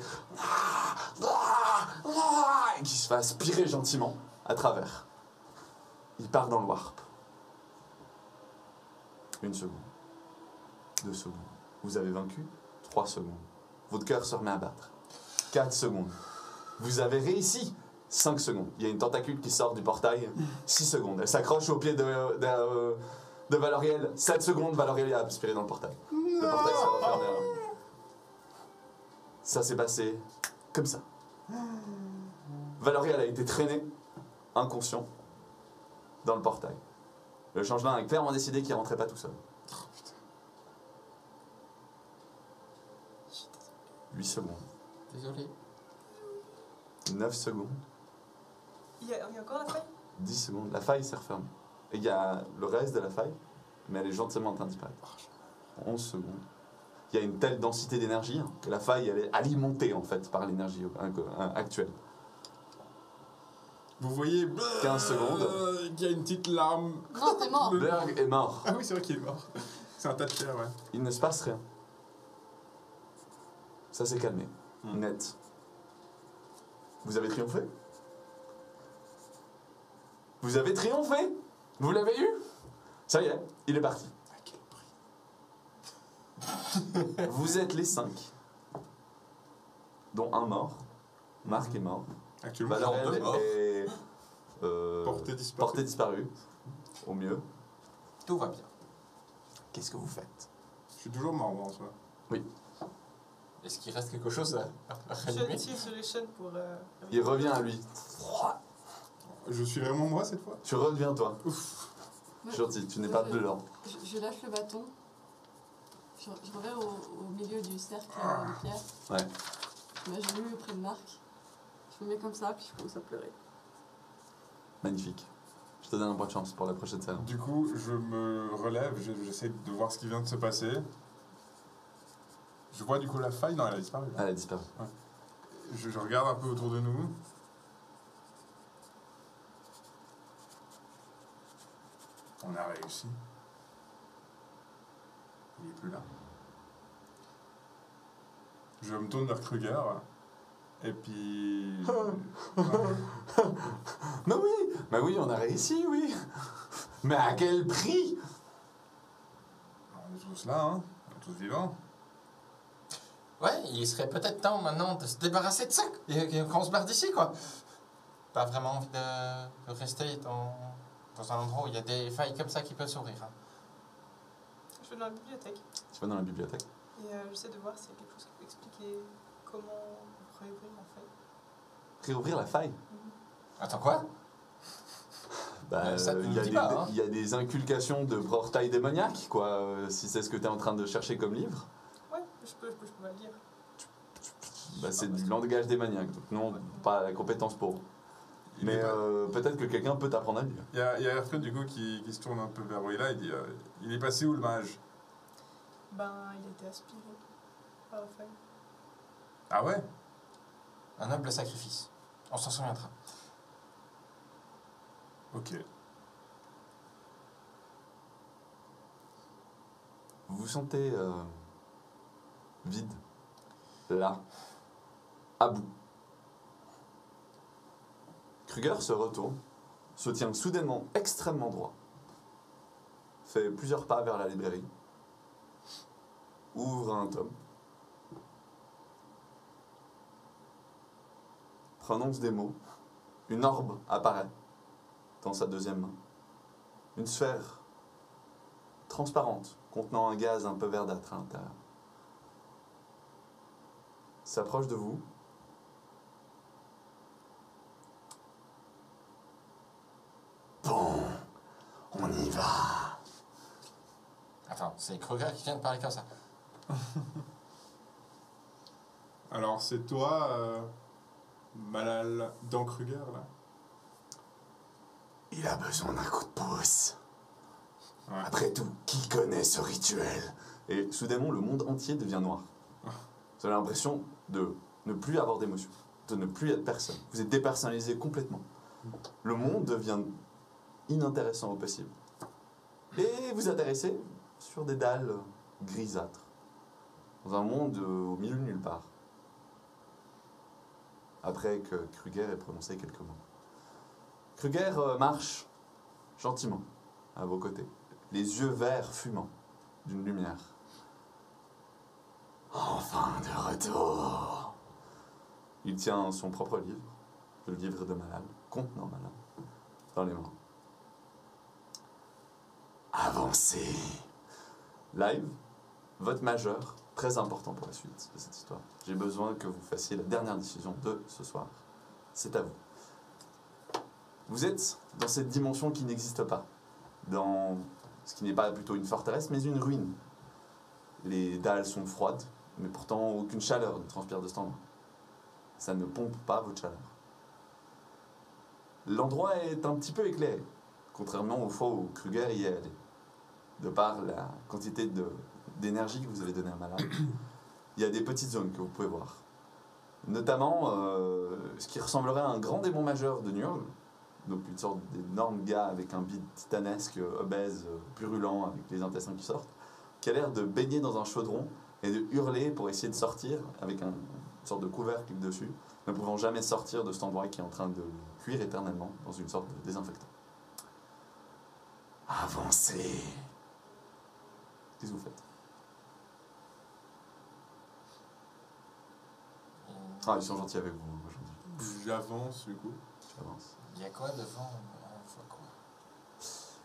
Et qui se fait aspirer gentiment à travers. Il part dans le warp. 1 seconde. 2 secondes. Vous avez vaincu. 3 secondes. Votre cœur se remet à battre. 4 secondes. Vous avez réussi. 5 secondes. Il y a une tentacule qui sort du portail. 6 secondes. Elle s'accroche au pied de Valoriel. 7 secondes, Valoriel est aspiré dans le portail. Le portail se referme derrière. Ça s'est passé comme ça. Valoriel a été traîné, inconscient, dans le portail. Le changelin a clairement décidé qu'il ne rentrait pas tout seul. 8 secondes. Désolé. 9 secondes. Il y a encore la faille 10 secondes. La faille s'est refermée. Et il y a le reste de la faille, mais elle est gentiment en train de disparaître. 11 secondes. Il y a une telle densité d'énergie que la faille, elle est alimentée en fait par l'énergie actuelle. Vous voyez 15 secondes. qu'il y a une petite larme. Non, t'es mort. Blurg est mort. Ah oui, c'est vrai qu'il est mort. C'est un tas de chair, ouais. Il ne se passe rien. Ça s'est calmé. Net. Vous avez triomphé? Vous avez triomphé? Vous l'avez eu? Ça y est, il est parti. À quel prix? Vous êtes les 5, dont un mort. Marc est mort. Actuellement, Valoriel morts. est porté disparu. au mieux. Tout va bien. Qu'est-ce que vous faites? Je suis toujours mort, moi, en soi. Est-ce qu'il reste quelque chose à Je rallumer? tire sur les chaînes pour... Il revient à lui. Je suis vraiment moi, cette fois? Tu reviens toi. Ouais. Gentil, tu n'es pas blanc. Je lâche le bâton. Je reviens au milieu du cercle de pierre. Ouais. Je m'agenouille auprès de Marc. Je me mets comme ça, puis je commence à pleurer. Magnifique. Je te donne un point de chance pour la prochaine scène. Du coup, je me relève, j'essaie de voir ce qui vient de se passer. Je vois du coup la faille. Non, elle a disparu. Elle a disparu. Je regarde un peu autour de nous. On a réussi. Il est plus là. Je me tourne vers Kruger. Et puis... Mais oui, on a réussi, oui. Mais à quel prix? On est tous là, hein. On est tous vivants. Ouais, il serait peut-être temps maintenant de se débarrasser de ça et qu'on se barre d'ici, quoi. Pas vraiment envie de rester dans un endroit où il y a des failles comme ça qui peuvent s'ouvrir. Hein. Je vais dans la bibliothèque Tu vas dans la bibliothèque. et j'essaie de voir s'il y a quelque chose qui peut expliquer comment réouvrir la faille. Réouvrir la faille. Attends, quoi? Bah, Ça, tu il nous y a dis des, pas, hein. il y a des inculcations de portail démoniaque, quoi, si c'est ce que tu es en train de chercher comme livre. Ouais, je peux pas le lire. Bah, c'est du langage démoniaque, donc non, pas la compétence pour. Il Mais est pas- peut-être que quelqu'un peut t'apprendre à lire. Il y a Erfred du coup qui se tourne un peu vers Willa et dit il est passé où le mage? Ben, il a été aspiré par la faille. Ah ouais? Un noble sacrifice. On s'en souviendra. Ok. Vous vous sentez vide, là, à bout. Kruger se retourne, se tient soudainement extrêmement droit, fait plusieurs pas vers la librairie, ouvre un tome, prononce des mots, une orbe apparaît dans sa deuxième main, une sphère transparente contenant un gaz un peu verdâtre à l'intérieur. S'approche de vous. Bon, on y va. Attends, c'est Kruger qui vient de parler comme ça. Alors c'est toi, Malal Dan Kruger là? Il a besoin d'un coup de pouce. Ouais. Après tout, qui connaît ce rituel? Et soudainement, le monde entier devient noir. Vous avez l'impression de ne plus avoir d'émotion, de ne plus être personne. Vous êtes dépersonnalisé complètement. Le monde devient inintéressant au possible. Et vous atterrissez sur des dalles grisâtres, dans un monde au milieu de nulle part. Après que Kruger ait prononcé quelques mots. Kruger marche gentiment à vos côtés, les yeux verts fumants d'une lumière. Enfin de retour. Il tient son propre livre, le livre de Malal, contenant Malal, dans les mains. Avancez. Live, vote majeur, très important pour la suite de cette histoire. J'ai besoin que vous fassiez la dernière décision de ce soir. C'est à vous. Vous êtes dans cette dimension qui n'existe pas, dans ce qui n'est pas plutôt une forteresse, mais une ruine. Les dalles sont froides, mais pourtant aucune chaleur ne transpire de cet endroit. Ça ne pompe pas votre chaleur. L'endroit est un petit peu éclairé, contrairement aux fois où Kruger y est allé, de par la quantité d'énergie que vous avez donnée à Malal. Il y a des petites zones que vous pouvez voir. Notamment ce qui ressemblerait à un grand démon majeur de Nurgle, donc une sorte d'énorme gars avec un bide titanesque, obèse, purulent, avec les intestins qui sortent, qui a l'air de baigner dans un chaudron et de hurler pour essayer de sortir avec une sorte de couvercle dessus, ne pouvant jamais sortir de cet endroit qui est en train de cuire éternellement dans une sorte de désinfectant. Avancez. Qu'est-ce que vous faites? Ah, ils sont gentils avec vous aujourd'hui. J'avance du coup. J'avance. Il y a quoi devant? On voit quoi?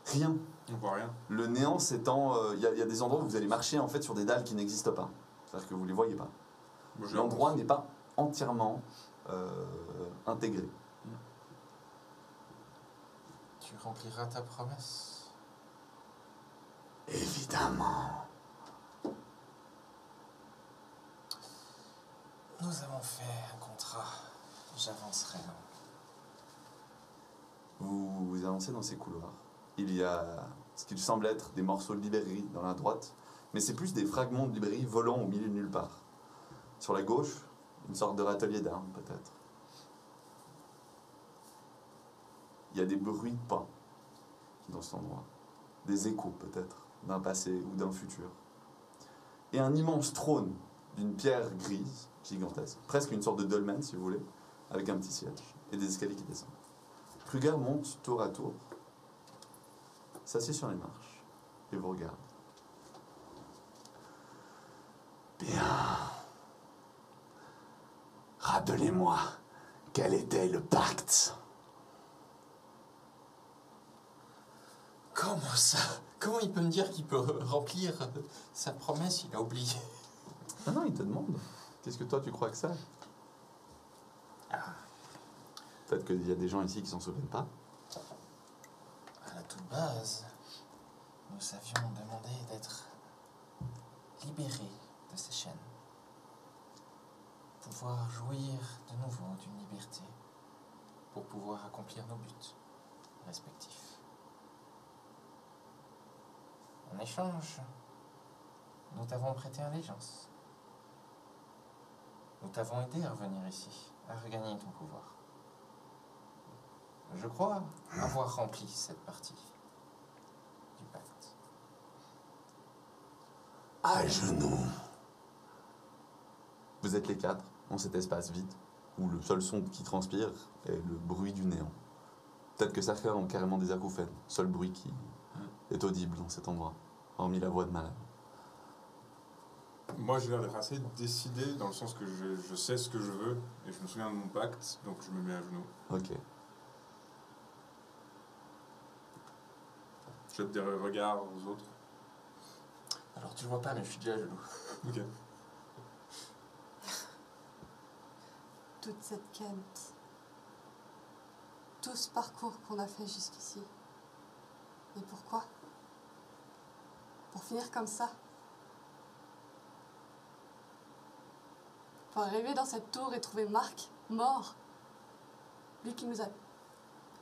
Rien. On voit rien. Le néant s'étend. Il y a des endroits où vous allez marcher en fait sur des dalles qui n'existent pas. C'est-à-dire que vous ne les voyez pas. Moi, j'avance. L'endroit n'est pas entièrement intégré. Tu rempliras ta promesse. Évidemment. Nous avons fait un contrat. J'avancerai. Vous vous avancez dans ces couloirs. Il y a ce qui semble être des morceaux de librairie dans la droite, mais c'est plus des fragments de librairie volant au milieu de nulle part. Sur la gauche, une sorte de râtelier d'armes peut-être. Il y a des bruits de pas dans cet endroit. Des échos peut-être d'un passé ou d'un futur. Et un immense trône d'une pierre grise, gigantesque, presque une sorte de dolmen si vous voulez, avec un petit siège et des escaliers qui descendent. Kruger monte tour à tour, s'assied sur les marches et vous regarde. Bien. Rappelez-moi, quel était le pacte? Comment ça? Comment il peut me dire qu'il peut remplir sa promesse? Il a oublié. Ah non, il te demande. Qu'est-ce que toi tu crois que c'est? Peut-être qu'il y a des gens ici qui s'en souviennent pas. À la toute base, nous avions demandé d'être libérés de ces chaînes. Pouvoir jouir de nouveau d'une liberté pour pouvoir accomplir nos buts respectifs. En échange, nous t'avons prêté allégeance. Nous t'avons aidé à revenir ici, à regagner ton pouvoir. Je crois avoir rempli cette partie du pacte. À genoux. Vous êtes les quatre dans cet espace vide, où le seul son qui transpire est le bruit du néant. Peut-être que certains ont carrément des acouphènes, seul bruit qui est audible dans cet endroit, hormis la voix de malade. Moi, j'ai l'air d'être assez décidé dans le sens que je sais ce que je veux et je me souviens de mon pacte, donc je me mets à genoux. Ok. Je jette des regards aux autres. Alors tu le vois pas, mais je suis déjà à genoux. Ok. Toute cette quête, tout ce parcours qu'on a fait jusqu'ici. Et pourquoi? Pour finir comme ça? Pour arriver dans cette tour et trouver Marc mort? Lui qui nous a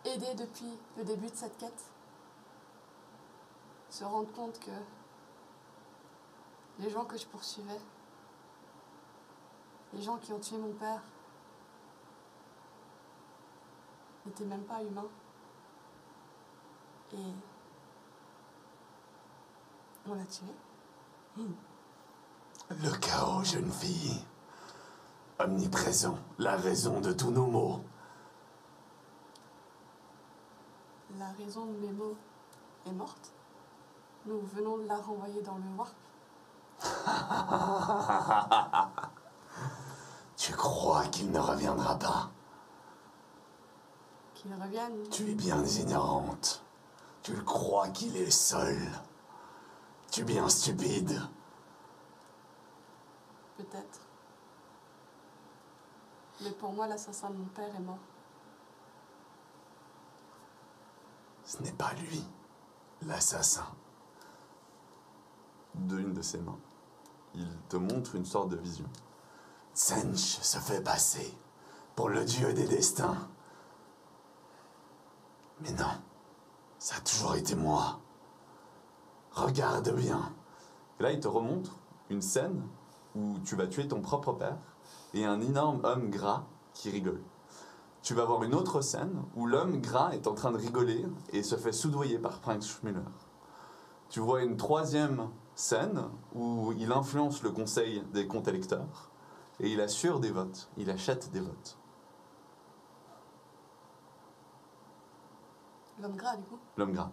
aidés depuis le début de cette quête? Se rendre compte que les gens que je poursuivais, les gens qui ont tué mon père, n'étaient même pas humains. Et on l'a tué. Le chaos, jeune fille. Omniprésent, la raison de tous nos maux. La raison de mes mots est morte. Nous venons de la renvoyer dans le warp. Tu crois qu'il ne reviendra pas? Qu'il revienne. Tu es bien ignorante. Tu crois qu'il est seul. Tu es bien stupide. Peut-être. Mais pour moi, l'assassin de mon père est mort. Ce n'est pas lui, l'assassin. D'une de ses mains, il te montre une sorte de vision. Tsench se fait passer pour le dieu des destins. Mais non, ça a toujours été moi. Regarde bien. Et là, il te remontre une scène où tu vas tuer ton propre père et un énorme homme gras qui rigole. Tu vas voir une autre scène où l'homme gras est en train de rigoler et se fait soudoyer par Prince Schmuller. Tu vois une troisième scène où il influence le conseil des comptes électeurs et il assure des votes, il achète des votes. L'homme gras, du coup. L'homme gras.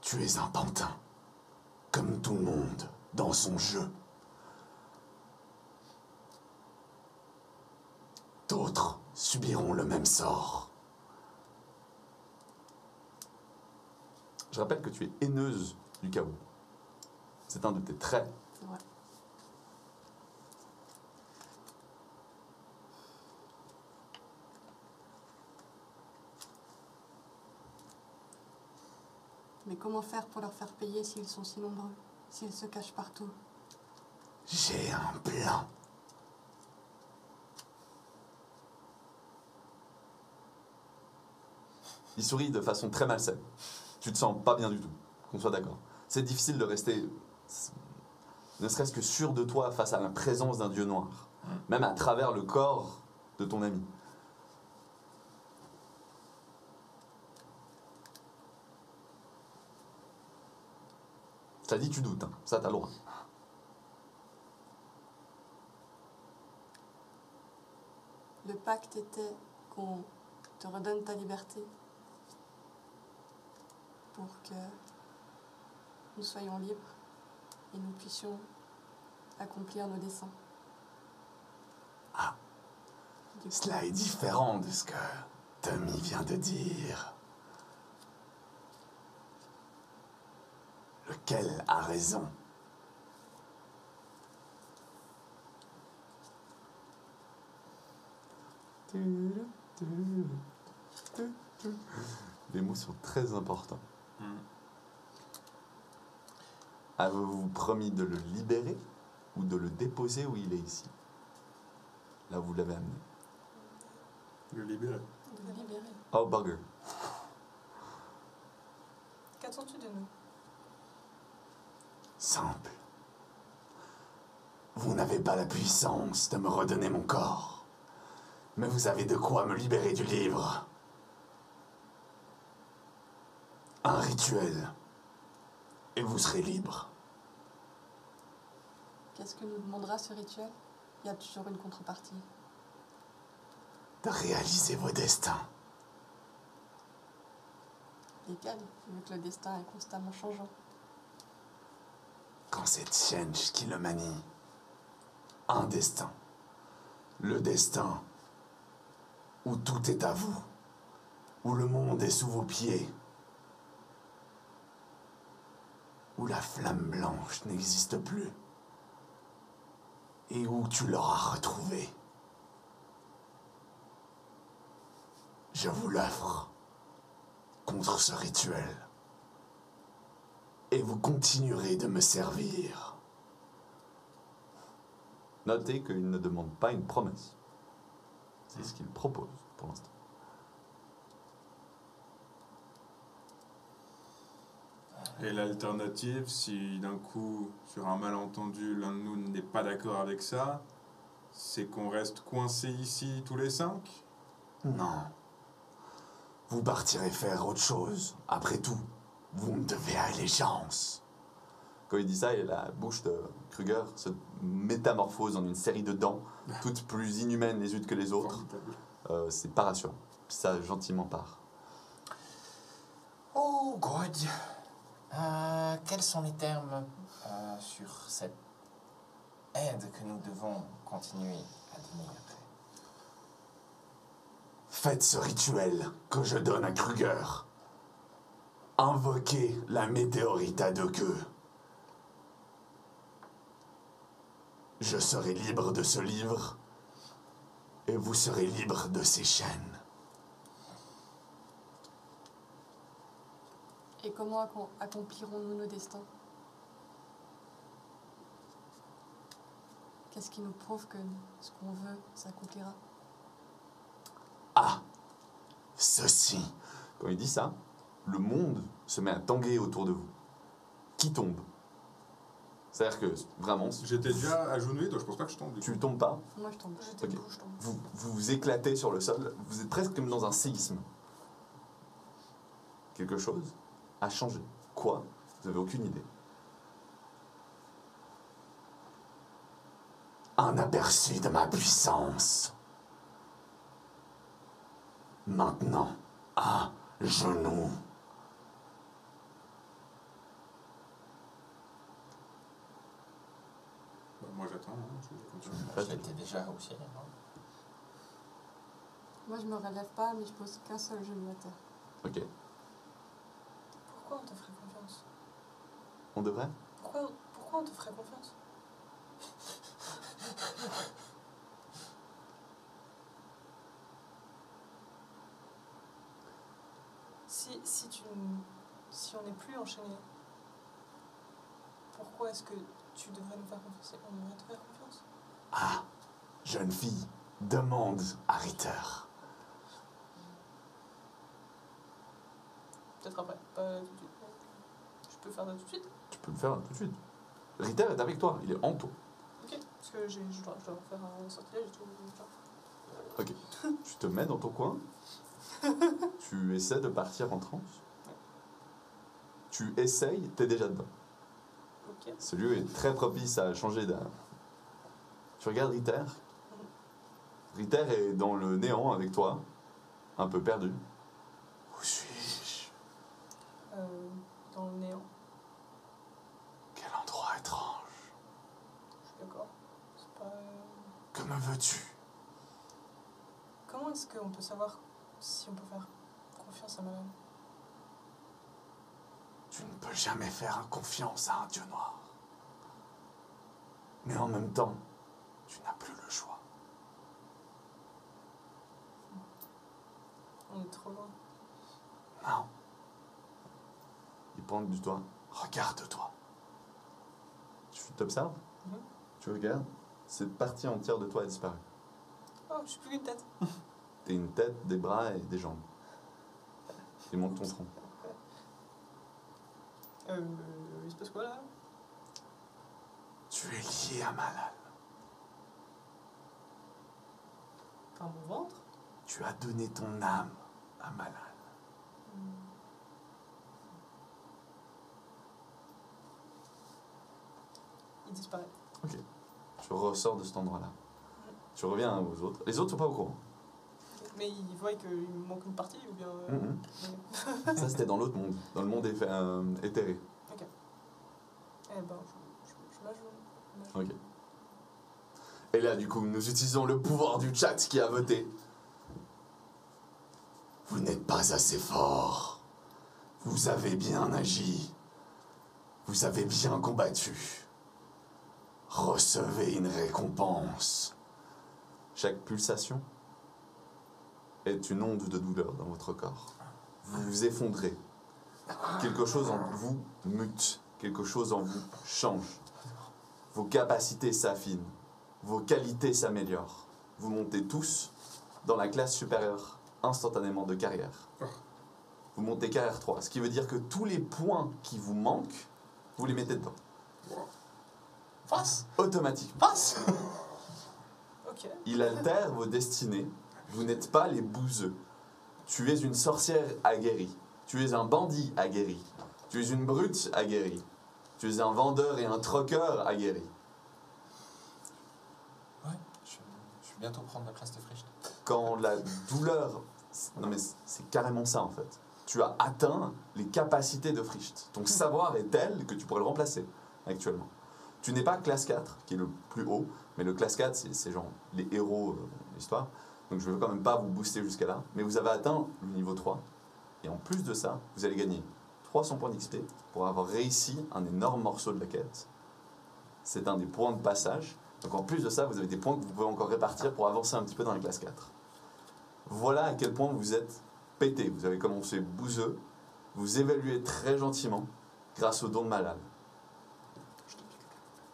Tu es un pantin, comme tout le monde, dans son jeu. D'autres subiront le même sort. Je rappelle que tu es haineuse du chaos. C'est un de tes traits. C'est vrai. Mais comment faire pour leur faire payer s'ils sont si nombreux, s'ils se cachent partout? J'ai un plan. Il sourit de façon très malsaine. Tu te sens pas bien du tout, qu'on soit d'accord. C'est difficile de rester, ne serait-ce que sûr de toi face à la présence d'un dieu noir, même à travers le corps de ton ami. Ça dit tu doutes, hein. Ça t'as le droit. Le pacte était qu'on te redonne ta liberté pour que nous soyons libres et nous puissions accomplir nos desseins. Ah. Du coup, Cela est différent de ce que Tommy vient de dire. Lequel a raison? Les mots sont très importants. Avez-vous promis de le libérer ou de le déposer où il est ici? Là où vous l'avez amené. Le libérer. de libérer. Oh, bugger. Qu'attends-tu de nous? Simple. Vous n'avez pas la puissance de me redonner mon corps, mais vous avez de quoi me libérer du livre. Un rituel, et vous serez libre. Qu'est-ce que nous demandera ce rituel? Il y a toujours une contrepartie. De réaliser vos destins. Légal, vu que le destin est constamment changeant. Quand c'est Tchench qui le manie. Un destin. Le destin où tout est à vous. Où le monde est sous vos pieds. Où la flamme blanche n'existe plus. Et où tu l'auras retrouvée. Je vous l'offre contre ce rituel. Et vous continuerez de me servir. Notez qu'il ne demande pas une promesse. C'est ce qu'il propose pour l'instant. Et l'alternative, si d'un coup, sur un malentendu, l'un de nous n'est pas d'accord avec ça, c'est qu'on reste coincés ici tous les 5? Non. Vous partirez faire autre chose. Après tout, vous me devez allégeance. Quand il dit ça, et la bouche de Kruger se métamorphose en une série de dents, toutes plus inhumaines les unes que les autres. C'est pas rassurant. Ça, gentiment part. Oh, God. Quels sont les termes sur cette aide que nous devons continuer à donner après? Faites ce rituel que je donne à Kruger. Invoquez la météorite à 2 queues. Je serai libre de ce livre et vous serez libre de ces chaînes. Et comment accomplirons-nous nos destins? Qu'est-ce qui nous prouve que ce qu'on veut s'accomplira? Ah, ceci. Quand il dit ça, le monde se met à tanguer autour de vous. Qui tombe? C'est-à-dire que, vraiment, J'étais déjà agenouillé, donc je pense pas que je tombe. Du coup. tu tombes pas, Moi, je tombe. J'étais Ok. debout, je tombe. vous vous éclatez sur le sol, vous êtes presque comme dans un séisme. Quelque chose a changé. Quoi? Vous n'avez aucune idée. Un aperçu de ma puissance. Maintenant, à genoux. Bah, moi j'attends, hein, je continue. Je l'étais déjà aussi. Hein. Moi, je me relève pas, mais je pose qu'un seul genou à terre. Ok. Pourquoi on te ferait confiance? On devrait? Pourquoi on te ferait confiance? Si on n'est plus enchaîné, pourquoi est-ce que tu devrais nous faire confiance et on devrait te faire confiance? Ah, jeune fille, demande à Ritter. peux faire ça tout de suite. Tu peux le faire tout de suite. Ritter est avec toi, il est en toi. Ok, parce que je dois faire un sortilège et tout. Ok. Tu te mets dans ton coin. Tu essaies de partir en transe. Tu essayes, t'es déjà dedans. Ok. Ce lieu est très propice à changer d'un. Tu regardes Ritter. Ritter est dans le néant avec toi, un peu perdu. Où suis-je? Dans le néant. Quel endroit étrange. Je suis d'accord. C'est pas. Que me veux-tu? Comment est-ce qu'on peut savoir si on peut faire confiance à Malal? Tu ne peux jamais faire confiance à un dieu noir. Mais en même temps, tu n'as plus le choix. On est trop loin. Non, Il pointe du doigt. regarde-toi. Tu t'observes. Mhm. Tu regardes. Cette partie entière de toi a disparu. Oh, je suis plus qu'une tête. T'es une tête, des bras et des jambes. Il monte ton front. Il se passe quoi là? Tu es lié à Malal. Par mon ventre? Tu as donné ton âme à Malal. Il disparaît. Tu ressors de cet endroit-là. Tu reviens aux autres. Les autres sont pas au courant. Mais il voit qu'il me manque une partie ou bien. Ça, c'était dans l'autre monde. Dans le monde éthéré. Eh ben, je la joue. Ok. Et là, du coup, nous utilisons le pouvoir du chat qui a voté. Vous n'êtes pas assez fort. Vous avez bien agi. Vous avez bien combattu. Recevez une récompense. Chaque pulsation est une onde de douleur dans votre corps. Vous vous effondrez. Quelque chose en vous mute. Quelque chose en vous change. Vos capacités s'affinent. Vos qualités s'améliorent. Vous montez tous dans la classe supérieure instantanément de carrière. Vous montez carrière 3, ce qui veut dire que tous les points qui vous manquent, vous les mettez dedans. Passe. Automatiquement. Passe. Ok. Il altère vos destinées. Vous n'êtes pas les bouseux. Tu es une sorcière aguerrie. Tu es un bandit aguerri. Tu es une brute aguerrie. Tu es un vendeur et un troqueur aguerri. Ouais, je vais bientôt prendre la place de Fricht. Quand la douleur... Non mais c'est carrément ça en fait. Tu as atteint les capacités de Fricht. Ton savoir est tel que tu pourrais le remplacer actuellement. Tu n'es pas classe 4, qui est le plus haut, mais le classe 4, c'est genre les héros de l'histoire. Donc je ne veux quand même pas vous booster jusqu'à là. Mais vous avez atteint le niveau 3. Et en plus de ça, vous allez gagner 300 points d'XP pour avoir réussi un énorme morceau de la quête. C'est un des points de passage. Donc en plus de ça, vous avez des points que vous pouvez encore répartir pour avancer un petit peu dans la classe 4. Voilà à quel point vous êtes pété. Vous avez commencé bouseux. Vous évaluez très gentiment grâce au don de Malal.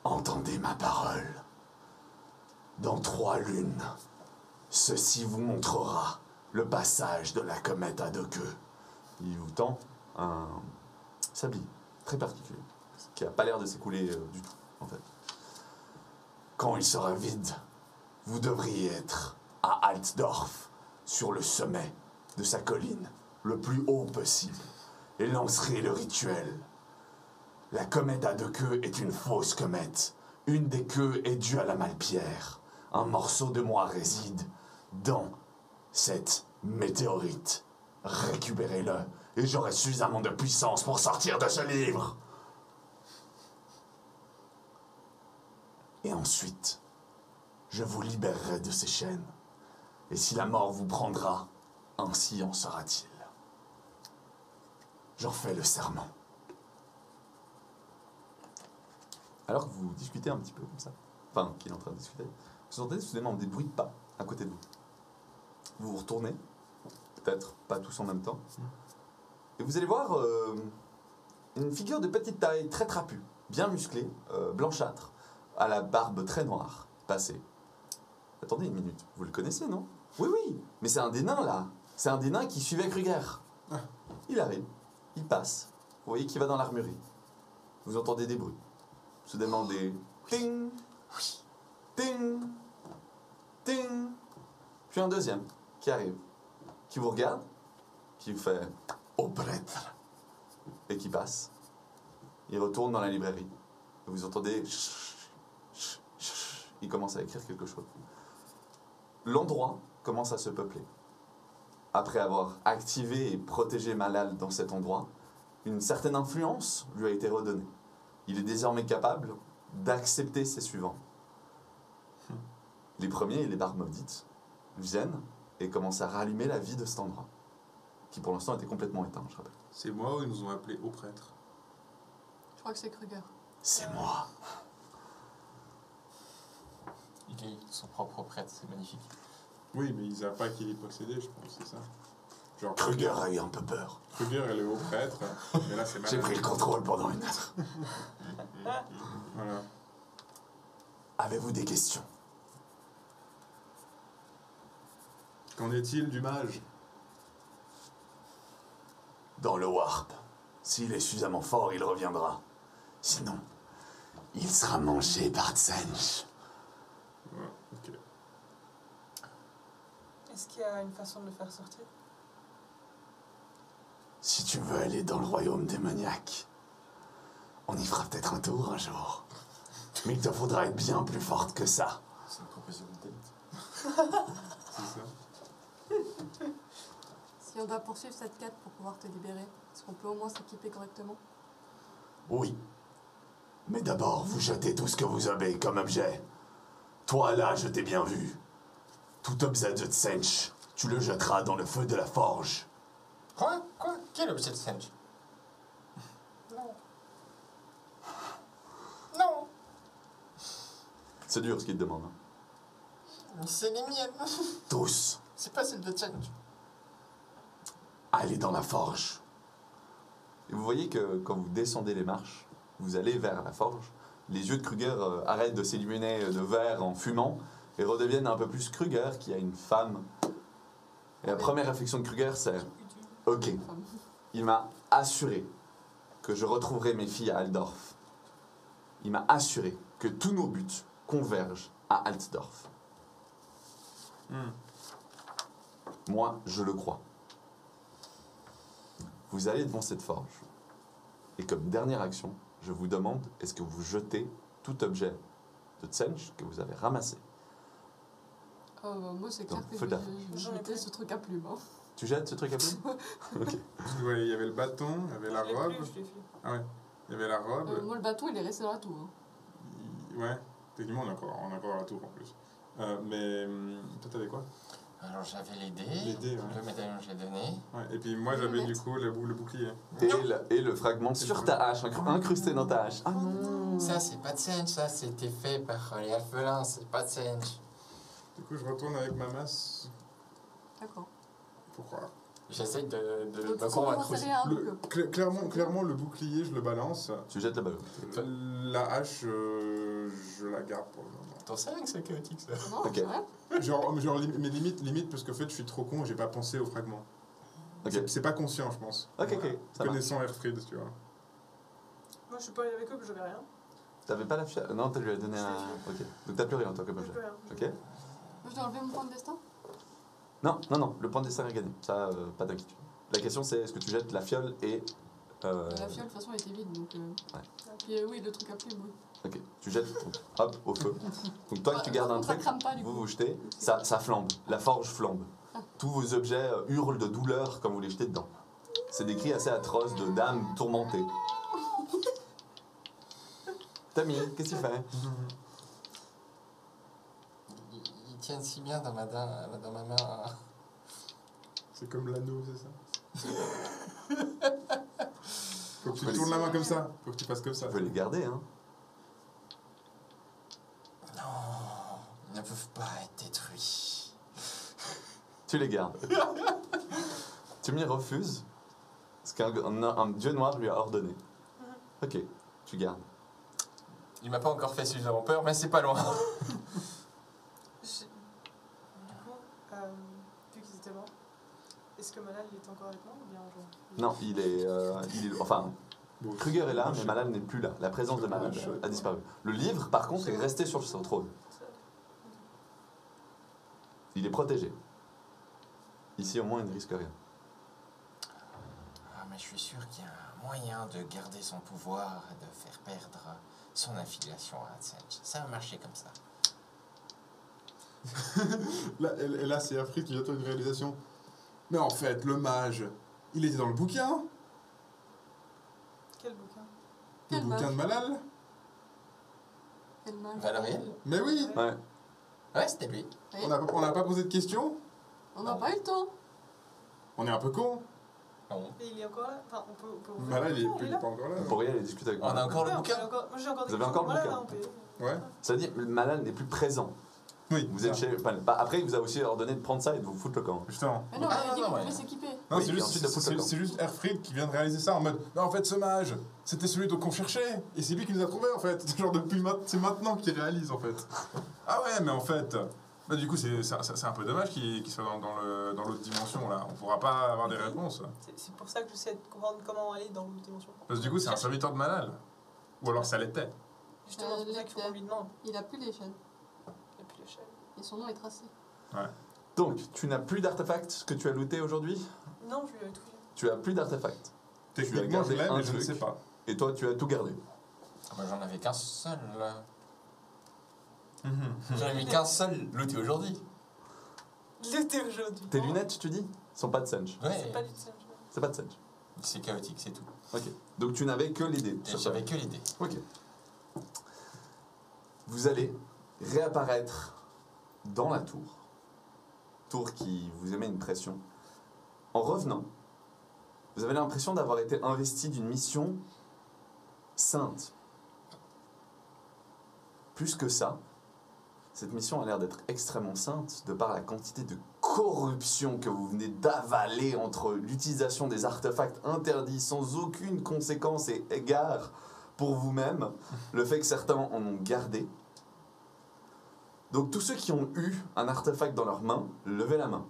Entendez ma parole. Dans 3 lunes, ceci vous montrera le passage de la comète à 2 queues. Il vous tend un sablier très particulier qui n'a pas l'air de s'écouler du tout, en fait. Quand il sera vide, vous devriez être à Altdorf, sur le sommet de sa colline, le plus haut possible, et lancerez le rituel. La comète à 2 queues est une fausse comète. Une des queues est due à la Malpierre. Un morceau de moi réside dans cette météorite. Récupérez-le, et j'aurai suffisamment de puissance pour sortir de ce livre. Et ensuite, je vous libérerai de ces chaînes. Et si la mort vous prendra, ainsi en sera-t-il. J'en fais le serment. Alors que vous discutez un petit peu comme ça, enfin, qu'il est en train de discuter, vous entendez soudainement des bruits de pas à côté de vous. Vous vous retournez, peut-être pas tous en même temps, et vous allez voir une figure de petite taille, très trapue, bien musclée, blanchâtre, à la barbe très noire, passer. Attendez une minute, vous le connaissez, non? Oui, oui, mais c'est un des nains, là. C'est un des nains qui suivait Kruger. Il arrive, il passe, vous voyez qu'il va dans l'armurerie. vous entendez des bruits. Soudainement des ting, ting, ting. Puis un deuxième qui arrive, qui vous regarde, qui vous fait au prêtre et qui passe. Il retourne dans la librairie. Et vous entendez il commence à écrire quelque chose. L'endroit commence à se peupler. Après avoir activé et protégé Malal dans cet endroit, une certaine influence lui a été redonnée. Il est désormais capable d'accepter ses suivants. Les premiers, les barbes maudites, viennent et commencent à rallumer la vie de cet endroit, qui pour l'instant était complètement éteint, je rappelle. C'est moi ou ils nous ont appelés au prêtre? Je crois que c'est Kruger. C'est moi. Il est son propre prêtre, c'est magnifique. Oui, mais ils savent pas qu'il est possédé, je pense, c'est ça. Genre, Kruger a eu un peu peur. Kruger est le haut prêtre, mais là c'est J'ai Malal. pris le contrôle pendant une heure. Voilà. Avez-vous des questions? Qu'en est-il du mage? Dans le warp. S'il est suffisamment fort, il reviendra. Sinon, il sera mangé par Tsench. Ouais, ok. Est-ce qu'il y a une façon de le faire sortir? Si tu veux aller dans le royaume démoniaque, on y fera peut-être un tour un jour. Mais il te faudra être bien plus forte que ça. C'est une proposition de date. C'est ça. Si on doit poursuivre cette quête pour pouvoir te libérer, est-ce qu'on peut au moins s'équiper correctement? Oui. Mais d'abord, vous jetez tout ce que vous avez comme objet. Toi, là, je t'ai bien vu. Tout objet de Tsench, tu le jetteras dans le feu de la forge. Quoi? Quel objet de Senj? Non. Non. C'est dur ce qu'il te demande. Hein. C'est les miennes. Tous, C'est pas celle de Senj. allez dans la forge. Et vous voyez que quand vous descendez les marches, vous allez vers la forge, les yeux de Kruger arrêtent de s'illuminer de vert en fumant et redeviennent un peu plus Kruger qui a une femme. Et la première réflexion de Kruger, c'est « Ok, il m'a assuré que je retrouverai mes filles à Altdorf. Il m'a assuré que tous nos buts convergent à Altdorf. Moi, je le crois. Vous allez devant cette forge. Et comme dernière action, je vous demande, est-ce que vous jetez tout objet de Tsench que vous avez ramassé? Moi, c'est clair Donc, que feu je de vais J'en ai jeter plus. ce truc à plume. Hein. Tu jettes ce truc à plume? Ok. Parce que, ouais, il y avait le bâton, il y avait la Je l'ai robe. plus, je l'ai fait. Ah ouais. Il y avait la robe. Moi, le bâton, il est resté dans la tour. Hein. Ouais. Techniquement, on a encore la tour en plus. Mais toi, t'avais quoi? Alors j'avais les dés. Les dés, ouais. Le médaillon que j'ai donné. Ouais. Et puis moi, j'avais du coup le bouclier. Et le fragment sur ta hache, incrusté dans ta hache. Ah non! Ça c'est pas de Senj, ça c'était fait par les alphelins, c'est pas de Senj. Du coup, je retourne avec ma masse. D'accord. Pourquoi? J'essaye de Donc, me si on convaincre commence à aussi. aller à un peu. Clairement, le bouclier, je le balance. Tu jettes le ballon. La hache, je la garde pour le moment. T'en sais rien que c'est chaotique ça. Non, Ok. c'est vrai. Mais limite, parce qu'en fait, je suis trop con, j'ai pas pensé au fragment. Ok. C'est pas conscient, je pense. Ok, ok. Ça marche. Connaissant Airfried, tu vois. Moi, je suis pas allée avec eux, que j'avais rien. T'avais pas la fiole? Non, tu lui as donné un. Ok. Donc t'as plus rien toi comme J'ai objet. plus rien. Ok? Moi, je dois enlever mon point de destin. Non, le point de destin est gagné. Ça, pas d'inquiétude. La question c'est est-ce que tu jettes la fiole et. La fiole, de toute façon, elle était vide. Donc, Ouais. Puis, oui, le truc à plume, oui. Ok. Tu jettes, donc, hop, au feu. Donc toi, tu gardes un Ça truc, crame pas, du coup. vous jetez, ça flambe. La forge flambe. Ah. Tous vos objets hurlent de douleur quand vous les jetez dedans. C'est des cris assez atroces de dames tourmentées. Tammy, qu'est-ce que tu fais? Ils tiennent si bien dans ma main. C'est comme l'anneau, c'est ça? Faut que tu tournes la main comme ça. Faut que tu fasses comme ça. Tu peux les garder, hein. Non, ils ne peuvent pas être détruits. Tu les gardes. Tumi refuse ce qu'un dieu noir lui a ordonné. Ok, tu gardes. Il m'a pas encore fait suffisamment peur, mais c'est pas loin. Du coup, vu qu'ils étaient morts, est-ce que Malal il est encore avec moi ou bien je... Non, il est enfin, Bon, Kruger est là, mais je- Malal n'est plus là. La présence de Malal a disparu. Le livre, par contre, est resté sur son trône. Il est protégé. Ici, au moins, il ne risque rien. Ah, mais je suis sûr qu'il y a un moyen de garder son pouvoir et de faire perdre son affiliation à Hatsench. Ça va marcher comme ça. Et là, c'est Afri qui attend une réalisation. Mais en fait, le mage, il était dans le bouquin. Quel bouquin? Le Quel bouquin de Malal. Quel mage. Valériel? Mais oui, Ouais. Ouais, c'était lui. Oui. on n'a pas posé de questions. On n'a pas eu le temps. On est un peu con. Non. Et il est encore là? Enfin, on peut ouvrir Malal, le il bouquin, est là pas encore là. Vous pourriez aller discuter avec On a Malal. encore le Ouais, bouquin. moi j'ai encore des Vous avez questions. encore le Voilà, bouquin là, on peut- Ouais. Ça dit, Malal n'est plus présent. Oui. Vous êtes ça. chez. Après, il vous a aussi ordonné de prendre ça et de vous foutre le camp. Justement. Mais non, Ah, on avait dit non, qu'on ouais. pouvait s'équiper. Non, Oui, c'est et juste, ensuite de foutre le camp. c'est juste Erfried qui vient de réaliser ça en mode non, en fait, ce mage, c'était celui qu'on cherchait. Et c'est lui qui nous a trouvé en fait. Genre c'est maintenant qu'il réalise en fait. Ah ouais, mais en fait. Bah, du coup, c'est un peu dommage qu'il soit dans l'autre dimension là. On pourra pas avoir des réponses. C'est pour ça que j'essaie de comprendre comment aller dans l'autre dimension. Parce que du coup, c'est un serviteur de Malal. Ou alors ça l'était. Justement, c'est pour ça qu'il faut qu'on lui demande. Il a plus l'échelle. Et puis l'échelle. Et son nom est tracé. Donc, tu n'as plus d'artefacts que tu as lootés aujourd'hui? Non, je lui avais tout dit. Tu as plus d'artefacts. Techniquement, je gardé l'ai, un mais je ne truc. sais pas. Et toi, tu as tout gardé. Ah, bah, j'en avais qu'un seul. J'en ai mis qu'un seul looté aujourd'hui. L'été aujourd'hui. Tes lunettes, tu dis, sont pas de Sench. Ouais. C'est pas du singe. C'est pas de Sench. C'est chaotique, c'est tout. Ok. Donc, tu n'avais que l'idée. Et j'avais que l'idée. Ok. Vous allez réapparaître dans la tour. Tour qui vous émet une pression. En revenant, vous avez l'impression d'avoir été investi d'une mission sainte. Plus que ça, cette mission a l'air d'être extrêmement sainte de par la quantité de corruption que vous venez d'avaler entre l'utilisation des artefacts interdits sans aucune conséquence et égard pour vous-même, le fait que certains en ont gardé. Donc tous ceux qui ont eu un artefact dans leurs mains, levez la main.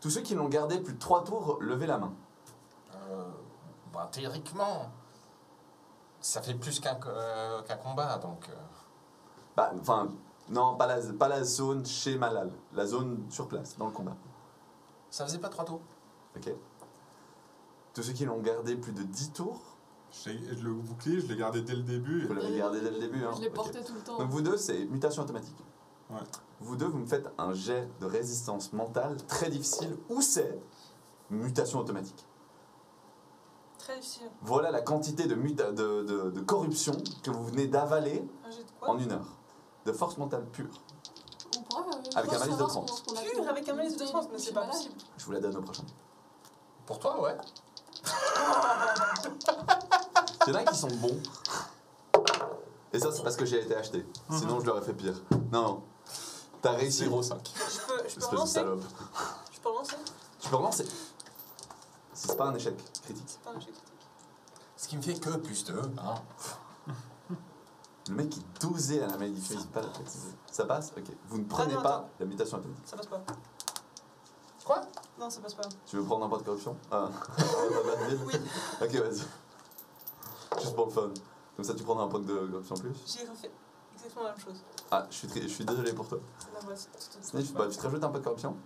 Tous ceux qui l'ont gardé plus de 3 tours, levez la main. Bah, théoriquement, ça fait plus qu'un combat, donc... Bah, enfin, non, pas la zone chez Malal, la zone sur place, dans le combat. Ça faisait pas 3 tours. Ok. Tous ceux qui l'ont gardé plus de 10 tours, Le bouclier, je l'ai gardé dès le début. vous l'avez gardé dès le début. Hein. Je l'ai Ok. porté tout le temps. Donc vous deux, c'est mutation automatique. Ouais. Vous deux, vous me faites un jet de résistance mentale très difficile, où c'est mutation automatique. Très difficile. Voilà la quantité de corruption que vous venez d'avaler Un jet de quoi? en 1 heure. De force mentale pure. On pourra Avec un malus de savoir 30. ce qu'on a Pur fait. avec un malus de 30, mais c'est pas Malade. possible. Je vous la donne au prochain. Pour toi, ouais. Il y en a qui sont bons. Et ça, c'est parce que j'ai été acheté. Sinon, je l'aurais fait pire. Non. T'as réussi gros 5. Je peux Espèce de relancer? salope. Je peux relancer? Tu peux relancer. Si c'est pas un échec critique. C'est pas un échec critique. Ce qui me fait que plus 2. Hein. Le mec qui est dosé à la malédiction, il pas la préciser. Ça passe? Ok. Vous ne prenez non, pas attends. la mutation automatique. Ça passe pas. Quoi? Non, ça passe pas. Tu veux prendre un point de corruption? Ah. Oui. Ok, vas-y. Juste pour le fun. Comme ça, tu prendras un point de corruption en plus. J'ai refait exactement la même chose. Ah, je suis désolé pour toi. C'est la boîte. Sniff, bah, tu te rajoutes un point de corruption.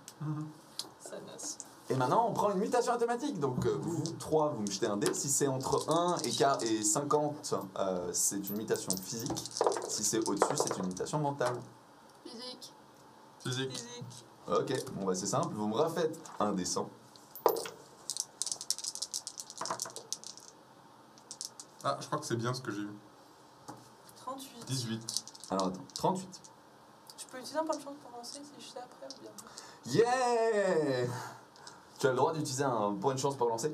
Ça nasse. Et maintenant, on prend une mutation automatique. Donc, vous, 3, vous me jetez un dé. Si c'est entre 1 et 50, c'est une mutation physique. Si c'est au-dessus, c'est une mutation mentale. Physique. Physique. Physique. Ok, bon bah c'est simple. Vous me refaites un dé 100. Ah, je crois que c'est bien ce que j'ai eu. 38. 18. Alors attends, 38. Je peux utiliser un point de chance pour lancer si je sais après ou bien? Yeah! Tu as le droit d'utiliser un point de chance pour lancer.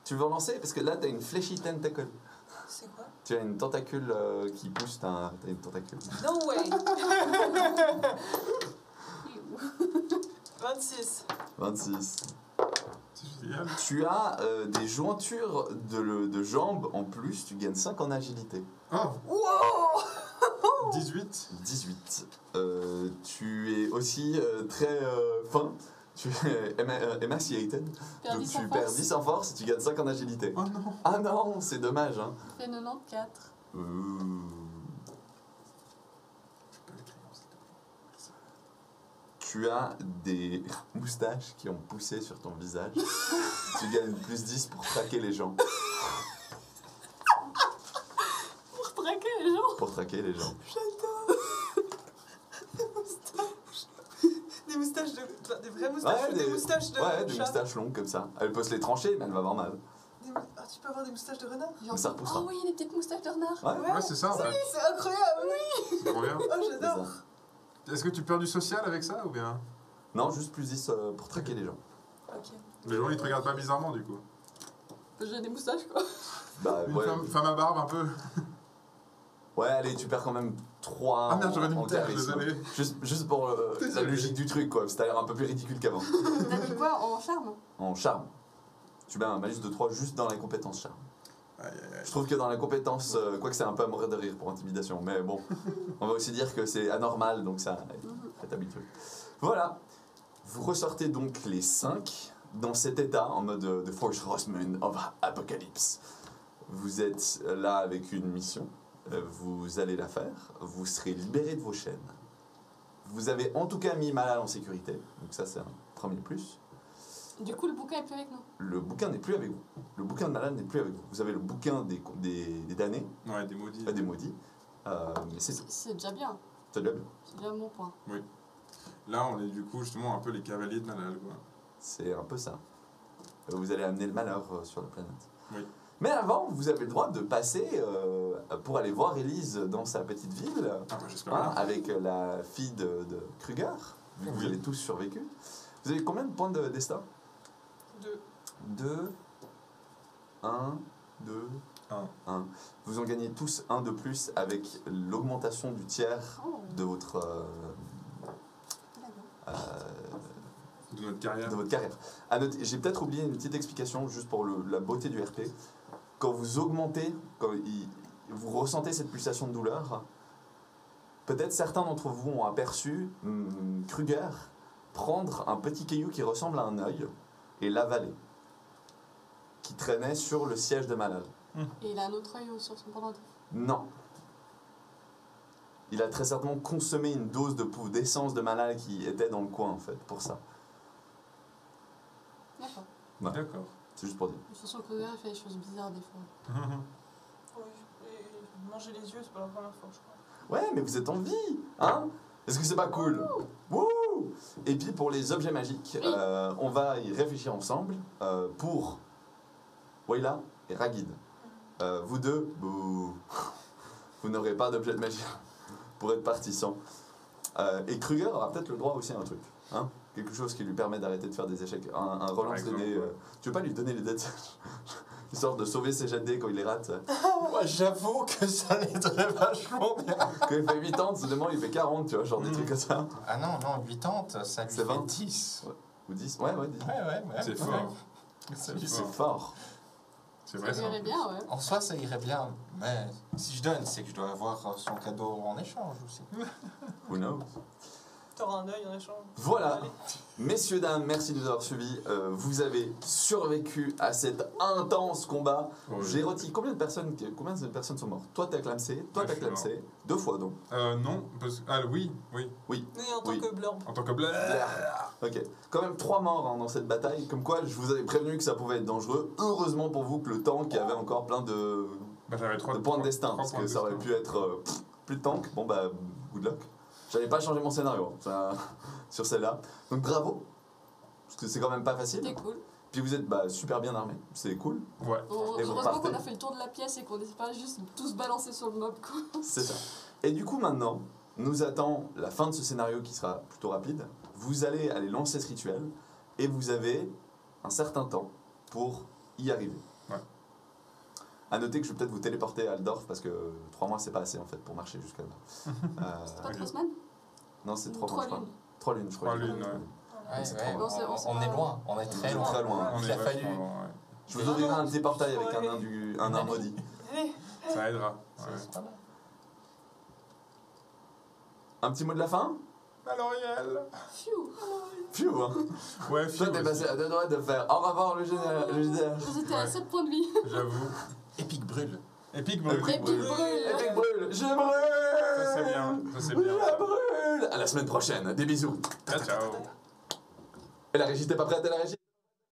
Tu veux relancer? Parce que là, tu as une fleshy tentacle. C'est quoi? Tu as une tentacule qui pousse. T'as une tentacule. No way! 26. 26. C'est génial. Tu as des jointures de jambes en plus. Tu gagnes 5 en agilité. Oh, Wow! 18. 18. Tu es aussi très fin. Tu es emaciated, Perdu donc sa tu perds force. 10 en force et tu gagnes 5 en agilité. Oh non. Ah non, c'est dommage. Hein. Fait 94. Tu as des moustaches qui ont poussé sur ton visage. Tu gagnes plus 10 pour traquer les gens. Pour traquer les gens. Pour traquer les gens. Des moustaches de. Des vraies moustaches Ouais, ou des moustaches de. ouais, des chat moustaches longues comme ça. Elle peut se les trancher, mais elle va avoir mal. Ah, tu peux avoir des moustaches de renard? Genre, ça repoussera. oh oui, les petites moustaches de renard. Ouais. Ouais, c'est ça en fait. C'est incroyable, oui! C'est trop bien. Oh, C'est j'adore! ça. Est-ce que tu perds du social avec ça ou bien? Non, juste plus 10 pour traquer les gens. Ok. Les gens ils te regardent pas bizarrement du coup. J'ai des moustaches quoi. Bah Une ouais. femme à barbe un peu. Ouais, allez, tu perds quand même 3 Ah merde, j'aurais dû en me taire, charisme. désolé. Juste pour la Désolé. logique du truc, quoi. Ça a l'air un peu plus ridicule qu'avant. T'as mis quoi en charme? En charme. Tu mets un malus de 3 juste dans les compétences charme. Aïe aïe aïe. Je trouve que dans les compétences, quoique c'est un peu à mourir de rire pour intimidation, mais bon, on va aussi dire que c'est anormal, donc ça rétablit le truc. Voilà, vous ressortez donc les 5 dans cet état en mode The Force Horsemen of Apocalypse. Vous êtes là avec une mission, vous allez la faire, vous serez libéré de vos chaînes. Vous avez en tout cas mis Malal en sécurité, donc ça c'est un premier plus. Du coup, le bouquin est plus avec nous. Le bouquin n'est plus avec vous. Le bouquin de Malal n'est plus avec vous. Vous avez le bouquin des damnés, Ouais, des maudits. des maudits, mais c'est tout. C'est déjà bien. C'est déjà bien. C'est déjà mon point. Là, on est du coup justement un peu les cavaliers de Malal quoi. C'est un peu ça. Vous allez amener le malheur sur la planète. Oui. Mais avant, vous avez le droit de passer pour aller voir Élise dans sa petite ville, Ah bah j'espère hein, bien. avec la fille de Kruger, vu que vous Oui. avez tous survécu. Vous avez combien de points de destin? 2. 2, 1, 2, Un. 1. Vous en gagnez tous un de plus avec l'augmentation du tiers Oh, de votre, De notre carrière. de votre carrière. À noter, j'ai peut-être oublié une petite explication juste pour la beauté du RP. Quand vous augmentez, vous ressentez cette pulsation de douleur, peut-être certains d'entre vous ont aperçu Kruger prendre un petit caillou qui ressemble à un œil et l'avaler, qui traînait sur le siège de Malal. Et il a un autre œil sur son pendentif. Non. Il a très certainement consommé une dose d'essence de Malal qui était dans le coin en fait, pour ça. D'accord. D'accord. C'est juste pour dire. De toute façon, Kruger il fait des choses bizarres des fois. Oui. Et manger les yeux, c'est pas la première fois, je crois. Ouais, mais vous êtes en vie, hein? Est-ce que c'est pas cool? Wouh! Et puis pour les objets magiques, on va y réfléchir ensemble pour Wayla et Ragid. Vous deux, vous n'aurez pas d'objet de magie pour être partissant. Et Kruger aura peut-être le droit aussi à un truc, hein? Quelque chose qui lui permet d'arrêter de faire des échecs. Un relance de exemple, dés. ouais. Tu veux pas lui donner les dés histoire de sauver ses jets de dés quand il les rate? Moi, j'avoue que ça l'aiderait vachement bien. Quand il fait 80, soudainement il fait 40, tu vois, genre des trucs comme ça. Ah non, 80, ça lui C'est fait 20. 10. Ou 10, ouais, 10. Ouais. C'est ouais. fort. Ça lui C'est fait- fort. C'est vrai Ça ça. irait bien, ouais. En soi, ça irait bien, mais si je donne, c'est que je dois avoir son cadeau en échange aussi. Who knows? T'auras un œil en échange. Voilà, Allez. messieurs, dames, merci de nous avoir suivis. Vous avez survécu à cet intense combat. Ouais. J'ai retiré combien de personnes sont mortes? Toi, t'as clamsé, toi, Ouais, t'as je suis clamsé. 2 fois donc. Non, parce que... Ah oui. Mais en tant Oui. que blurb. En tant que bleu. Ok, quand même 3 morts hein, dans cette bataille. Comme quoi, je vous avais prévenu que ça pouvait être dangereux. Heureusement pour vous que le tank avait encore plein de Bah j'avais 3 points de destin. Parce que ça aurait pu être plus de tank. Bon bah, good luck. J'avais pas changé mon scénario sur celle-là. Donc bravo. Parce que c'est quand même pas facile. C'était cool. Puis vous êtes super bien armés. C'est cool. Ouais. Et vous Heureusement repartez. qu'on a fait le tour de la pièce et qu'on n'était pas juste tous balancés sur le mob, quoi. C'est ça. Et du coup, maintenant, nous attend la fin de ce scénario qui sera plutôt rapide. Vous allez aller lancer ce rituel et vous avez un certain temps pour y arriver. Ouais. À noter que je vais peut-être vous téléporter à Aldorf parce que 3 mois c'est pas assez en fait pour marcher jusqu'à là. C'est pas 3 semaines? Non, c'est 3 mois, je crois. lunes. 3 lunes, je crois. 3 lunes, ouais. Ouais, C'est ouais, trop loin. Non, on est pas- loin, on est très C'est loin. très loin. On Il est a fallu. vachement loin, ouais. Je vous ouvrirai un petit portail avec un nain maudit. Allez. Ça aidera. Ouais. C'est pas mal. Un petit mot de la fin? À L'Oréal. Phew. Pfiou, hein. Ouais, Toi, t'es aussi. passé à 2 doigts de faire au revoir le GDR. J'étais à 7 points de vie. J'avoue. Épique brûle. Épique brûle. Épique brûle. Epic brûle, je Ça c'est brûle. bien. Ça c'est Je bien. brûle. À la semaine prochaine. Des bisous. Ciao, ciao. Et la régie, t'es pas prête à la régie?